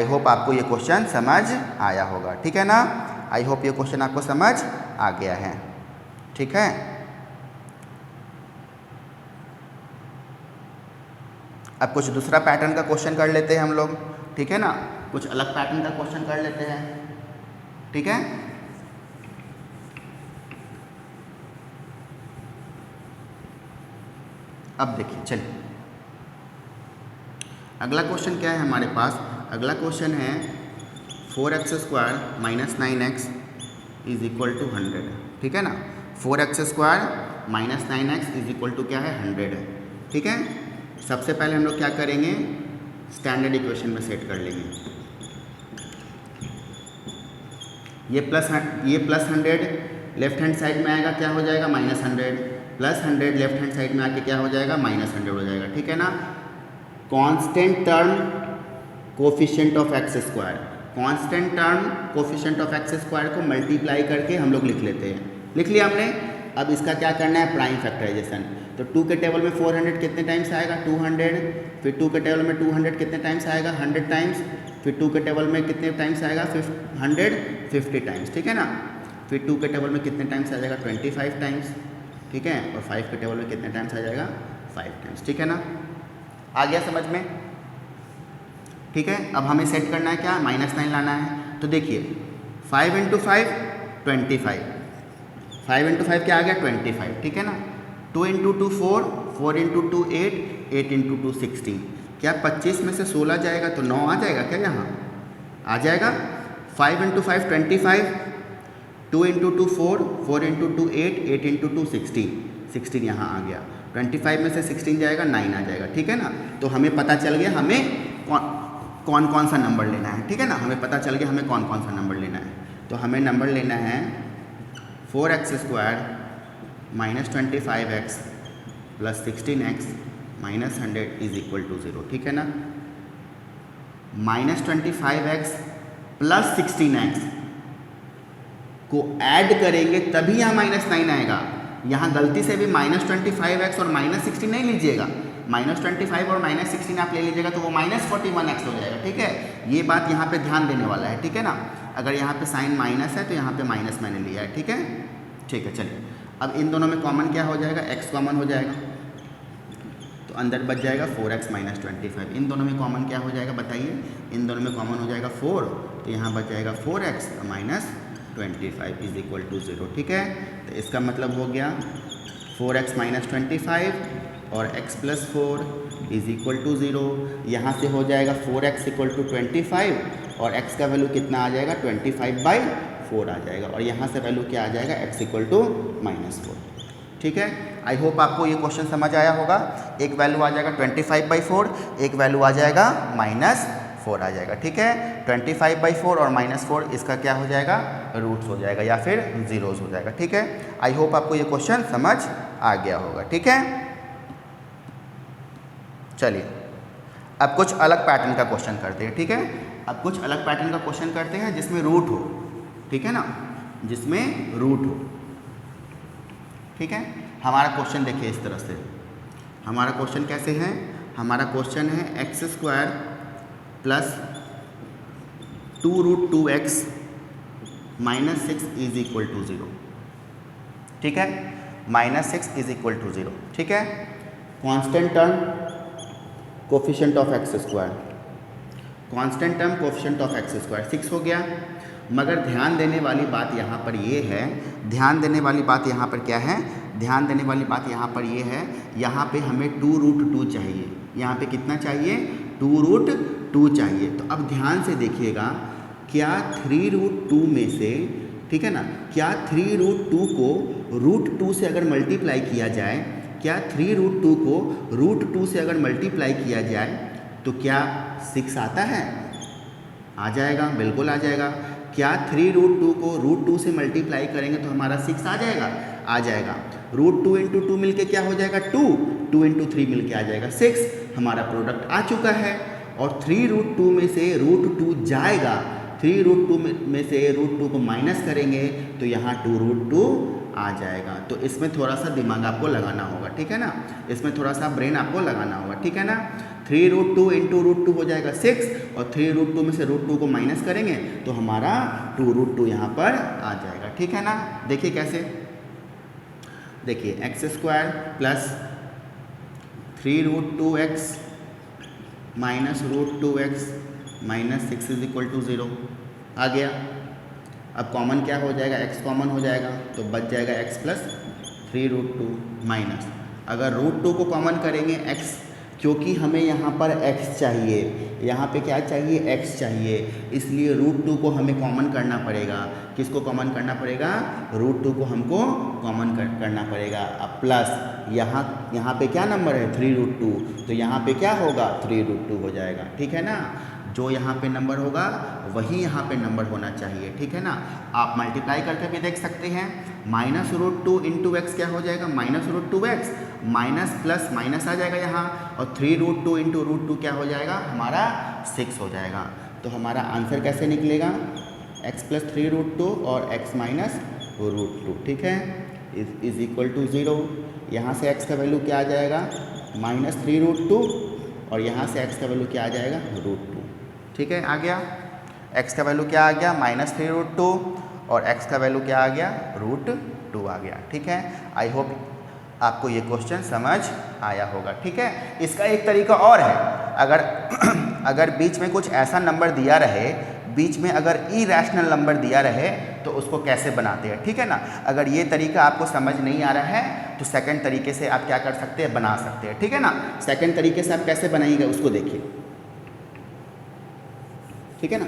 [SPEAKER 1] होप आपको ये क्वेश्चन समझ आया होगा। ठीक है ना। आई होप ये क्वेश्चन आपको समझ आ गया है। ठीक है। अब कुछ दूसरा पैटर्न का क्वेश्चन कर लेते हैं हम लोग। ठीक है ना। कुछ अलग पैटर्न का क्वेश्चन कर लेते हैं। ठीक है। अब देखिए, चलिए अगला क्वेश्चन क्या है हमारे पास, अगला क्वेश्चन है 4x² - 9x is equal to 100। ठीक है ना। 4x² - 9x is equal to क्या है, 100 है। ठीक है। सबसे पहले हम लोग क्या करेंगे, स्टैंडर्ड इक्वेशन में सेट कर लेंगे। ये प्लस 100 लेफ्ट हैंड साइड में आएगा, क्या हो जाएगा, -100, प्लस 100 लेफ्ट हैंड साइड में आके क्या हो जाएगा, -100 हो जाएगा। ठीक है ना। Constant term coefficient of x², constant term coefficient of x² को मल्टीप्लाई करके हम लोग लिख लेते हैं। लिख लिया हमने। अब इसका क्या करना है, प्राइम फैक्टराइजेशन। तो 2 के टेबल में 400 कितने टाइम्स आएगा, 200, फिर 2 के टेबल में 200 कितने टाइम्स आएगा, 100 टाइम्स, फिर 2 के टेबल में कितने टाइम्स आएगा, 150 टाइम्स, ठीक है ना। फिर 2 के टेबल में कितने टाइम्स आ जाएगा, 25 टाइम्स, ठीक है। और 5 के टेबल में कितने टाइम्स आ जाएगा, 5 टाइम्स, ठीक है ना। आ गया समझ में, ठीक है। अब हमें सेट करना है क्या, -9 लाना है। तो देखिए 5 × 5 25, 5 × 5 क्या आ गया, 25, ठीक है ना। 2 × 2 4, 4 × 2 8, 8 × 2 16। क्या 25 में से 16 जाएगा तो 9 आ जाएगा क्या, यहाँ आ जाएगा। 5 × 5 25, 2 × 2 4, 4 × 2 8, 8 × 2 16, 16 यहाँ आ गया। 25 में से 16 जाएगा, 9 आ जाएगा, ठीक है ना। तो हमें पता चल गया हमें कौन कौन सा नंबर लेना है, ठीक है ना। हमें पता चल गया हमें कौन कौन सा नंबर लेना है। तो हमें नंबर लेना है 4x² - 25x + 16x - 100 = 0, ठीक है ना। -25x + 16x को ऐड करेंगे तभी यहाँ -9 आएगा। यहाँ गलती से भी -25x और -16 नहीं लीजिएगा, -25 और -16 आप ले लीजिएगा तो वो -41x हो जाएगा, ठीक है। ये बात यहाँ पे ध्यान देने वाला है, ठीक है ना। अगर यहाँ पे साइन माइनस है तो यहाँ पे माइनस मैंने लिया है, ठीक है। ठीक है, चलिए अब इन दोनों में कॉमन क्या हो जाएगा, x कॉमन हो जाएगा, तो अंदर बच जाएगा 4x - 25। इन दोनों में कॉमन क्या हो जाएगा बताइए, इन दोनों में कॉमन हो जाएगा 4, तो यहाँ बच जाएगा 4x - 25 = 0, ठीक है। तो इसका मतलब हो गया 4x - 25 और x + 4 = 0। यहाँ से हो जाएगा 4x = 25 और x का वैल्यू कितना आ जाएगा, 25/4 आ जाएगा। और यहाँ से वैल्यू क्या आ जाएगा, x = -4, ठीक है। आई होप आपको ये क्वेश्चन समझ आया होगा। एक वैल्यू आ जाएगा 25/4, एक वैल्यू आ जाएगा -4 आ जाएगा, ठीक है। 25/4 और -4 इसका क्या हो जाएगा, रूट्स हो जाएगा या फिर जीरोस हो जाएगा, ठीक है। आई होप आपको ये क्वेश्चन समझ आ गया होगा, ठीक है। चलिए अब कुछ अलग पैटर्न का क्वेश्चन करते हैं, ठीक है। अब कुछ अलग पैटर्न का क्वेश्चन करते हैं जिसमें रूट हो, ठीक है ना, जिसमें रूट हो, ठीक है। हमारा क्वेश्चन देखिए इस तरह से, हमारा क्वेश्चन कैसे है, हमारा क्वेश्चन है x² + 2√2x - 6 = 0, ठीक है। -6 = 0, ठीक है। Constant term coefficient of x², constant term coefficient of x² 6 हो गया। मगर ध्यान देने वाली बात यहाँ पर ये है, ध्यान देने वाली बात यहाँ पर क्या है, ध्यान देने वाली बात यहाँ पर ये है, यहाँ पे हमें 2√2 चाहिए, यहाँ पे कितना चाहिए, 2√2 चाहिए। तो अब ध्यान से देखिएगा, क्या 3√2 में से, ठीक है ना, क्या 3√2 को √2 से अगर मल्टीप्लाई किया जाए, क्या 3√2 को √2 से अगर मल्टीप्लाई किया जाए तो क्या 6 आता है, आ जाएगा, बिल्कुल आ जाएगा। क्या 3√2 को √2 से मल्टीप्लाई करेंगे तो हमारा 6 आ जाएगा, आ जाएगा। √2 × 2 मिलके क्या हो जाएगा, 2, 2 × 3 मिलके आ जाएगा 6, हमारा प्रोडक्ट आ चुका है। और 3√2 में से √2 जाएगा, 3√2 में से √2 को माइनस करेंगे तो यहाँ 2√2 आ जाएगा। तो इसमें थोड़ा सा दिमाग आपको लगाना होगा, ठीक है ना, इसमें थोड़ा सा ब्रेन आपको लगाना होगा, ठीक है ना। 3√2 × √2 हो जाएगा 6 और 3√2 में से √2 को माइनस करेंगे तो हमारा 2√2 यहाँ पर आ जाएगा, ठीक है ना। देखिए कैसे, देखिए x² + 3√2x - √2x - 6 = 0 आ गया। अब कॉमन क्या हो जाएगा, x कॉमन हो जाएगा तो बच जाएगा x + 3√2 माइनस, अगर √2 को कॉमन करेंगे x, क्योंकि हमें यहाँ पर x चाहिए, यहाँ पे क्या चाहिए, x चाहिए, इसलिए √2 को हमें कॉमन करना पड़ेगा। किसको कॉमन करना पड़ेगा, √2 को हमको कॉमन करना पड़ेगा। अब प्लस यहाँ पे क्या नंबर है, 3√2, तो यहाँ पे क्या होगा, 3√2 हो जाएगा, ठीक है ना। जो यहाँ पे नंबर होगा वही यहाँ पे नंबर होना चाहिए, ठीक है ना। आप मल्टीप्लाई करके भी देख सकते हैं, -√2 × x क्या हो जाएगा, -√2x, माइनस प्लस माइनस आ जाएगा यहाँ, और 3√2 × √2 क्या हो जाएगा, हमारा 6 हो जाएगा। तो हमारा आंसर कैसे निकलेगा, x + 3√2 और x - √2, ठीक है। Is equal to 0। यहाँ से x का वैल्यू क्या आ जाएगा -3√2 और यहाँ से x का वैल्यू क्या आ जाएगा √2। ठीक है, आ गया x का वैल्यू क्या आ गया -3√2 और x का वैल्यू क्या आ गया √2 आ गया। ठीक है, आई होप आपको ये क्वेश्चन समझ आया होगा। ठीक है, इसका एक तरीका और है, अगर बीच में कुछ ऐसा नंबर दिया रहे, बीच में अगर इरेशनल नंबर दिया रहे तो उसको कैसे बनाते हैं। ठीक है ना, अगर ये तरीका आपको समझ नहीं आ रहा है तो सेकंड तरीके से आप क्या कर सकते हैं, बना सकते हैं। ठीक है ना, सेकंड तरीके से आप कैसे बनाइएगा उसको देखिए। ठीक है ना,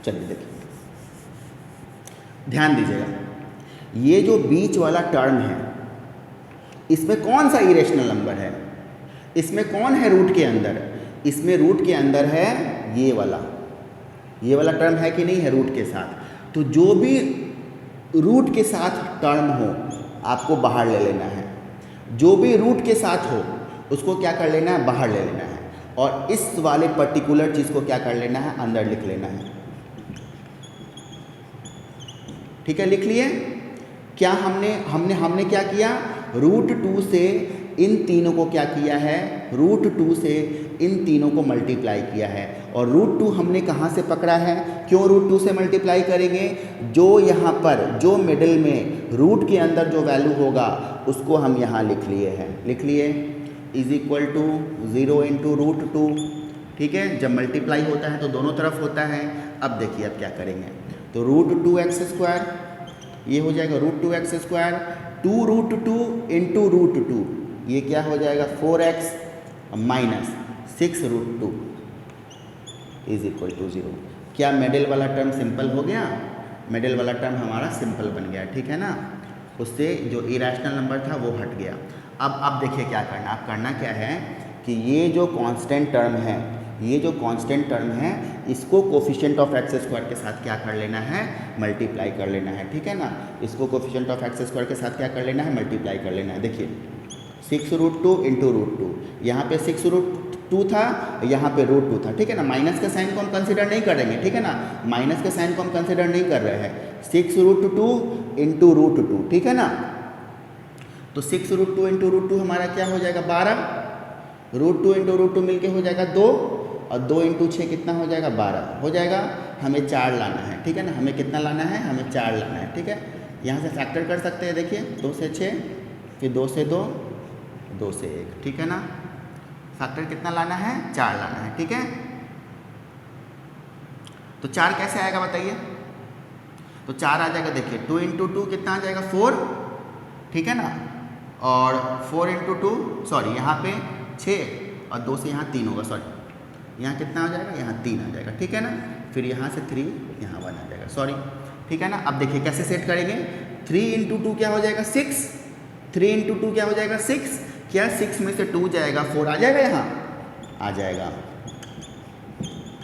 [SPEAKER 1] चलिए देखिए, ध्यान दीजिएगा, ये जो बीच वाला टर्म है इसमें कौन सा इरेशनल नंबर है, इसमें कौन है रूट के अंदर, इसमें रूट के अंदर है ये वाला टर्म है कि नहीं है रूट के साथ। तो जो भी रूट के साथ टर्म हो आपको बाहर ले लेना है, जो भी रूट के साथ हो उसको क्या कर लेना है, बाहर ले लेना है, और इस वाले पर्टिकुलर चीज़ को क्या कर लेना है, अंदर लिख लेना है। ठीक है, लिख लिए। क्या हमने क्या किया, √2 से इन तीनों को क्या किया है, √2 से इन तीनों को मल्टीप्लाई किया है, और √2 हमने कहाँ से पकड़ा है, क्यों √2 से मल्टीप्लाई करेंगे, जो यहाँ पर जो मिडिल में रूट के अंदर जो वैल्यू होगा उसको हम यहाँ लिख लिए हैं, लिख लिए इज इक्वल टू 0 × √2। ठीक है, जब मल्टीप्लाई होता है तो दोनों तरफ होता है। अब देखिए अब क्या करेंगे, तो √2x², ये हो जाएगा √2x², 2√2 × √2, ये क्या हो जाएगा 4x -6√2 इज इक्वल टू 0। क्या मिडिल वाला टर्म सिंपल हो गया, मिडिल वाला टर्म हमारा सिंपल बन गया। ठीक है ना, उससे जो इरेशनल नंबर था वो हट गया। अब देखिए क्या करना, अब करना क्या है कि ये जो कांस्टेंट टर्म है, ये जो कांस्टेंट टर्म है इसको कोफिशिएंट ऑफ x² के साथ क्या कर लेना है, मल्टीप्लाई कर लेना है। ठीक है ना, इसको कोफिशिएंट ऑफ x² के साथ क्या कर लेना है, मल्टीप्लाई कर लेना है। देखिए 6√2 × √2, यहाँ पे 6√2 था, यहाँ पे √2 था। ठीक है ना, माइनस का साइन को हम कंसिडर नहीं करेंगे। ठीक है ना, माइनस का साइन को हम कंसिडर नहीं कर रहे हैं। 6√2 × √2, ठीक है ना, तो 6√2 × √2 हमारा क्या हो जाएगा 12, √2 × √2 मिलके हो जाएगा 2, और 2 × 6 कितना हो जाएगा 12 हो जाएगा। हमें 4 लाना है। ठीक है ना, हमें कितना लाना है, हमें 4 लाना है। ठीक है, यहाँ से फैक्टर कर सकते हैं। देखिए 2 से 6, फिर 2 से 2, 2 से 1। ठीक है ना, फैक्टर कितना लाना है, 4 लाना है। ठीक है, तो 4 कैसे आएगा बताइए, तो 4 आ जाएगा, देखिए 2 × 2 कितना आ जाएगा 4। ठीक है ना, और 4 × 2 सॉरी यहाँ पे 6 और 2 से यहाँ 3 होगा, सॉरी यहाँ कितना आ जाएगा, यहाँ 3 आ जाएगा। ठीक है ना, फिर यहाँ से 3 यहाँ 1 आ जाएगा, सॉरी। ठीक है ना, अब देखिए कैसे सेट करेंगे, 3 × 2 क्या हो जाएगा 6, 3 × 2 क्या हो जाएगा 6, क्या 6 में से 2 जाएगा 4 आ जाएगा, यहाँ आ जाएगा,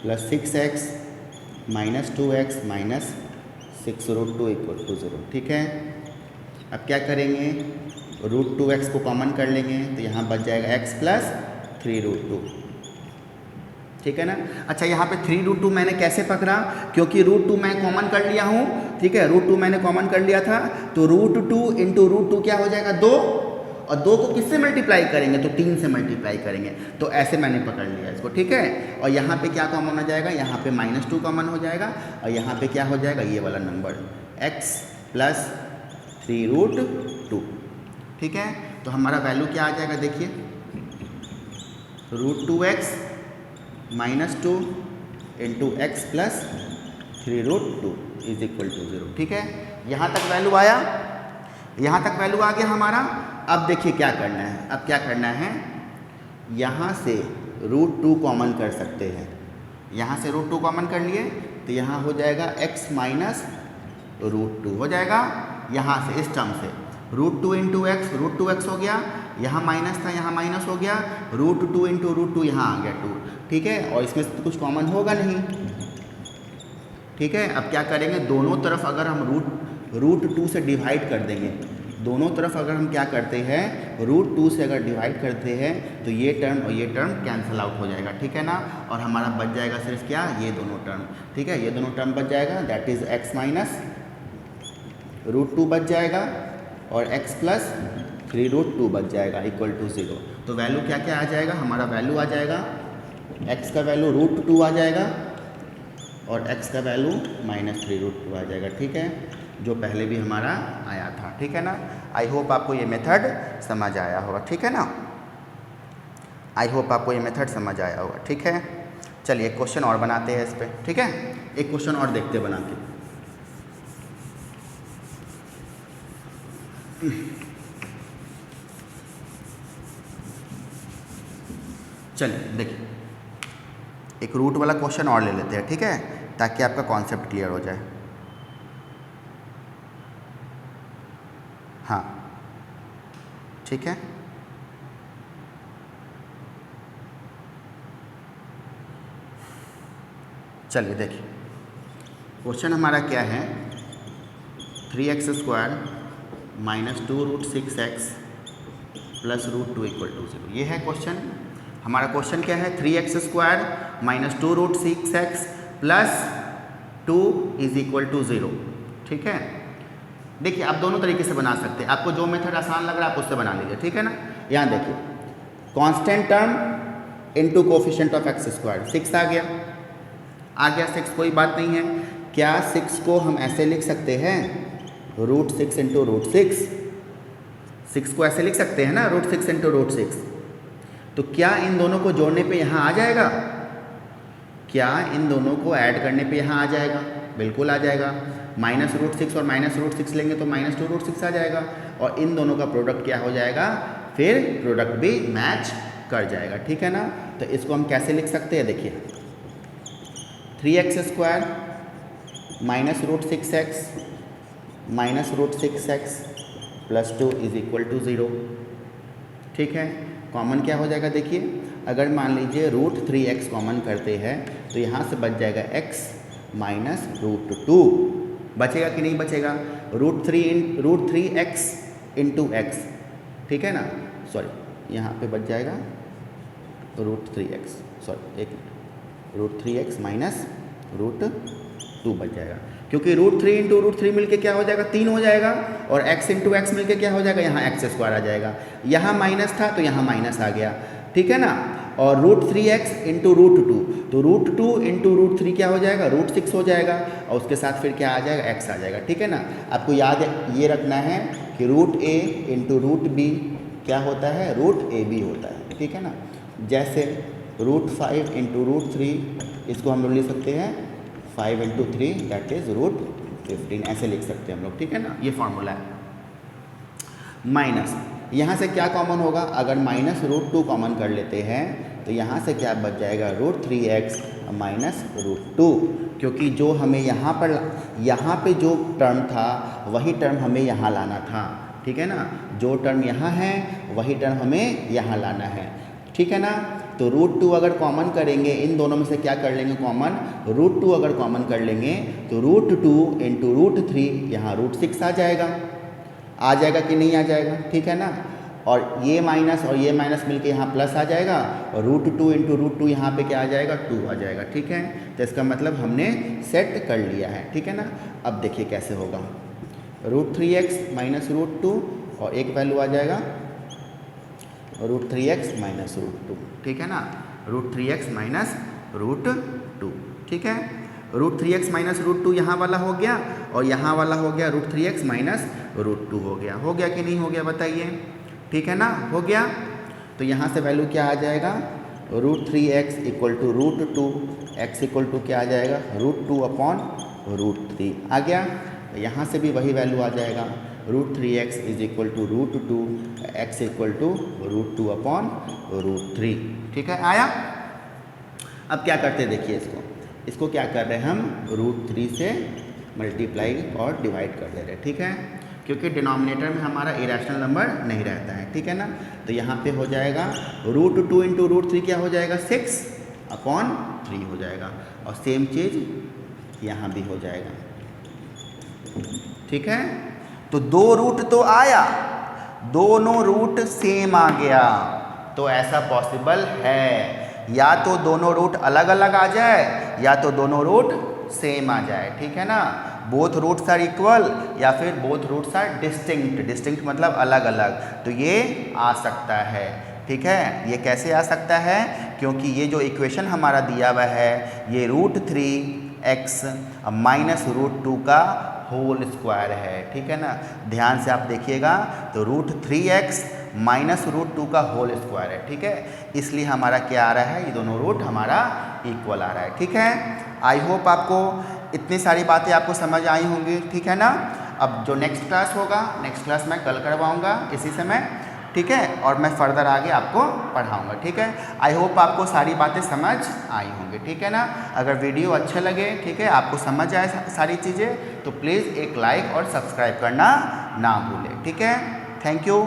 [SPEAKER 1] प्लस 6x -2x -6√2 = 0। ठीक है, अब क्या करेंगे, √2x को कॉमन कर लेंगे तो यहाँ बच जाएगा x + 3√2। ठीक है ना, अच्छा यहाँ पे 3√2 मैंने कैसे पकड़ा, क्योंकि √2 मैं कॉमन कर लिया हूँ। ठीक है, √2 मैंने कॉमन कर लिया था, तो √2 × √2 क्या हो जाएगा 2, और 2 को किससे मल्टीप्लाई करेंगे, तो 3 से मल्टीप्लाई करेंगे, तो ऐसे मैंने पकड़ लिया इसको। ठीक है, और यहाँ पे क्या कॉमन हो जाएगा, यहाँ पे -2 कॉमन हो जाएगा, और यहाँ पे क्या हो जाएगा, ये वाला नंबर x + 3√2। ठीक है, तो हमारा वैल्यू क्या आ जाएगा, देखिए √2x -2 × x + 3√2 = 0। ठीक है, यहाँ तक वैल्यू आया, यहाँ तक वैल्यू आ गया हमारा। अब देखिए क्या करना है, अब क्या करना है, यहाँ से √2 कॉमन कर सकते हैं, यहाँ से √2 कॉमन कर लिए तो यहाँ हो जाएगा x - √2 हो जाएगा, यहाँ से इस टर्म से √2 × x, √2x हो गया, यहाँ माइनस था यहाँ माइनस हो गया, √2 × √2 यहाँ आ गया 2। ठीक है, और इसमें से तो कुछ कॉमन होगा नहीं। ठीक है, अब क्या करेंगे, दोनों तरफ अगर हम √2 से डिवाइड कर देंगे, दोनों तरफ अगर हम क्या करते हैं, √2 से अगर डिवाइड करते हैं तो ये टर्म और ये टर्म कैंसिल आउट हो जाएगा। ठीक है ना, और हमारा बच जाएगा सिर्फ क्या, ये दोनों टर्म। ठीक है, ये दोनों टर्म बच जाएगा, दैट इज़ x - √2 बच जाएगा, और x प्लस 3√2 बच जाएगा इक्वल टू 0। तो वैल्यू क्या क्या आ जाएगा, हमारा वैल्यू आ जाएगा x का वैल्यू √2 आ जाएगा और x का वैल्यू -3√2 आ जाएगा। ठीक है, जो पहले भी हमारा आया था। ठीक है ना, आई होप आपको ये मेथड समझ आया होगा। ठीक है ना, आई होप आपको ये मेथड समझ आया होगा। ठीक है, चलिए एक क्वेश्चन और बनाते हैं इस पर। ठीक है, एक क्वेश्चन और देखते बना के। चलिए देखिए, एक रूट वाला क्वेश्चन और ले लेते हैं। ठीक है, ताकि आपका कॉन्सेप्ट क्लियर हो जाए। हाँ ठीक है, चलिए देखिए क्वेश्चन हमारा क्या है, 3x² -2√6x plus √2 equal to 0। ये है क्वेश्चन। हमारा क्वेश्चन क्या है, 3x² -2√6x plus 2 is equal to 0। ठीक है, देखिए आप दोनों तरीके से बना सकते हैं, आपको जो मेथड आसान लग रहा है आप उससे बना लीजिए। ठीक है ना, यहाँ देखिए constant term into coefficient of x², 6 आ गया 6, कोई बात नहीं है। क्या 6 को हम ऐसे लिख सकते हैं, √6 इंटू √6, 6 को ऐसे लिख सकते हैं ना, √6 इंटू √6। तो क्या इन दोनों को जोड़ने पे यहाँ आ जाएगा, क्या इन दोनों को ऐड करने पे यहाँ आ जाएगा, बिल्कुल आ जाएगा। -√6 और -√6 लेंगे तो -2√6 आ जाएगा और इन दोनों का प्रोडक्ट क्या हो जाएगा, फिर प्रोडक्ट भी मैच कर जाएगा। ठीक है ना, तो इसको हम कैसे लिख सकते हैं, देखिए 3x² -√6x -√6x plus 2 is equal to 0। ठीक है, कॉमन क्या हो जाएगा, देखिए अगर मान लीजिए √3x कॉमन करते हैं तो यहाँ से बच जाएगा x -√2, बचेगा कि नहीं बचेगा, √3x इंटू x। ठीक है ना, सॉरी यहाँ पे बच जाएगा √3x, सॉरी एक मिनट, √3x -√2 बच जाएगा, क्योंकि √3 इंटू √3 मिलके क्या हो जाएगा, 3 हो जाएगा और x इंटू x मिलके क्या हो जाएगा, यहाँ x² आ जाएगा। यहाँ माइनस था तो यहाँ माइनस आ गया। ठीक है ना, और √3x इंटू √2, तो √2 इंटू √3 क्या हो जाएगा, √6 हो जाएगा और उसके साथ फिर क्या आ जाएगा, x आ जाएगा। ठीक है ना, आपको याद ये रखना है कि √a इंटू √b क्या होता है, √ab होता है। ठीक है ना, जैसे √5 इंटू √3 इसको हम लोग लिख सकते हैं 5 इंटू 3 दैट इज √15, ऐसे लिख सकते हैं हम लोग। ठीक है ना, ये फॉर्मूला है। माइनस यहाँ से क्या कॉमन होगा, अगर -√2 कॉमन कर लेते हैं तो यहाँ से क्या बच जाएगा, √3x -√2, क्योंकि जो हमें यहाँ पे जो टर्म था वही टर्म हमें यहाँ लाना था। ठीक है ना, जो टर्म यहाँ है वही टर्म हमें यहाँ लाना है। ठीक है ना, तो √2 अगर कॉमन करेंगे, इन दोनों में से क्या कर लेंगे कॉमन, √2 अगर कॉमन कर लेंगे तो √2 इंटू √3 यहाँ √6 आ जाएगा कि नहीं आ जाएगा। ठीक है ना, और ये माइनस मिलके यहाँ प्लस आ जाएगा और √2 इंटू √2 यहाँ पे क्या आ जाएगा, 2 आ जाएगा। ठीक है, तो इसका मतलब हमने सेट कर लिया है। ठीक है ना, अब देखिए कैसे होगा, √3x -√2 और एक वैल्यू आ जाएगा √3x -√2। ठीक है ना, √3x -√2। ठीक है, √3x -√2 यहाँ वाला हो गया और यहाँ वाला हो गया √3x -√2 हो गया कि नहीं हो गया बताइए। ठीक है ना, हो गया। तो यहाँ से वैल्यू क्या आ जाएगा, √3x equal to √2, x equal to क्या आ जाएगा, √2/√3 आ गया। यहाँ से भी वही वैल्यू आ जाएगा, √3x is equal to √2, x equal to √2/√3। ठीक है, आया। अब क्या करते हैं, देखिए इसको क्या कर रहे हैं हम, √3 से मल्टीप्लाई और डिवाइड कर दे रहे हैं। ठीक है, क्योंकि डिनोमिनेटर में हमारा इरेशनल नंबर नहीं रहता है। ठीक है ना, तो यहाँ पे हो जाएगा √2 इंटू √3 क्या हो जाएगा, 6/3 हो जाएगा और सेम चीज़ यहाँ भी हो जाएगा। ठीक है, तो 2 रूट तो आया, दोनों रूट सेम आ गया, तो ऐसा पॉसिबल है, या तो दोनों रूट अलग अलग आ जाए या तो दोनों रूट सेम आ जाए, ठीक है ना। बोथ रूट्स आर इक्वल या फिर both roots are distinct, distinct मतलब अलग अलग, तो ये आ सकता है, ठीक है। ये कैसे आ सकता है, क्योंकि ये जो इक्वेशन हमारा दिया हुआ है ये √3x माइनस √2 का होल स्क्वायर है, ठीक है ना। ध्यान से आप देखिएगा तो √3x माइनस √2 का होल स्क्वायर है, ठीक है। इसलिए हमारा क्या आ रहा है, ये दोनों रूट हमारा इक्वल आ रहा है, ठीक है। आई होप आपको इतनी सारी बातें आपको समझ आई होंगी, ठीक है ना। अब जो नेक्स्ट क्लास होगा, नेक्स्ट क्लास मैं कल करवाऊँगा इसी समय, ठीक है, और मैं फर्दर आगे आपको पढ़ाऊँगा, ठीक है। आई होप आपको सारी बातें समझ आई होंगी, ठीक है ना। अगर वीडियो अच्छे लगे, ठीक है, आपको समझ आए सारी चीज़ें, तो प्लीज़ एक लाइक और सब्सक्राइब करना ना भूलें, ठीक है। Thank you.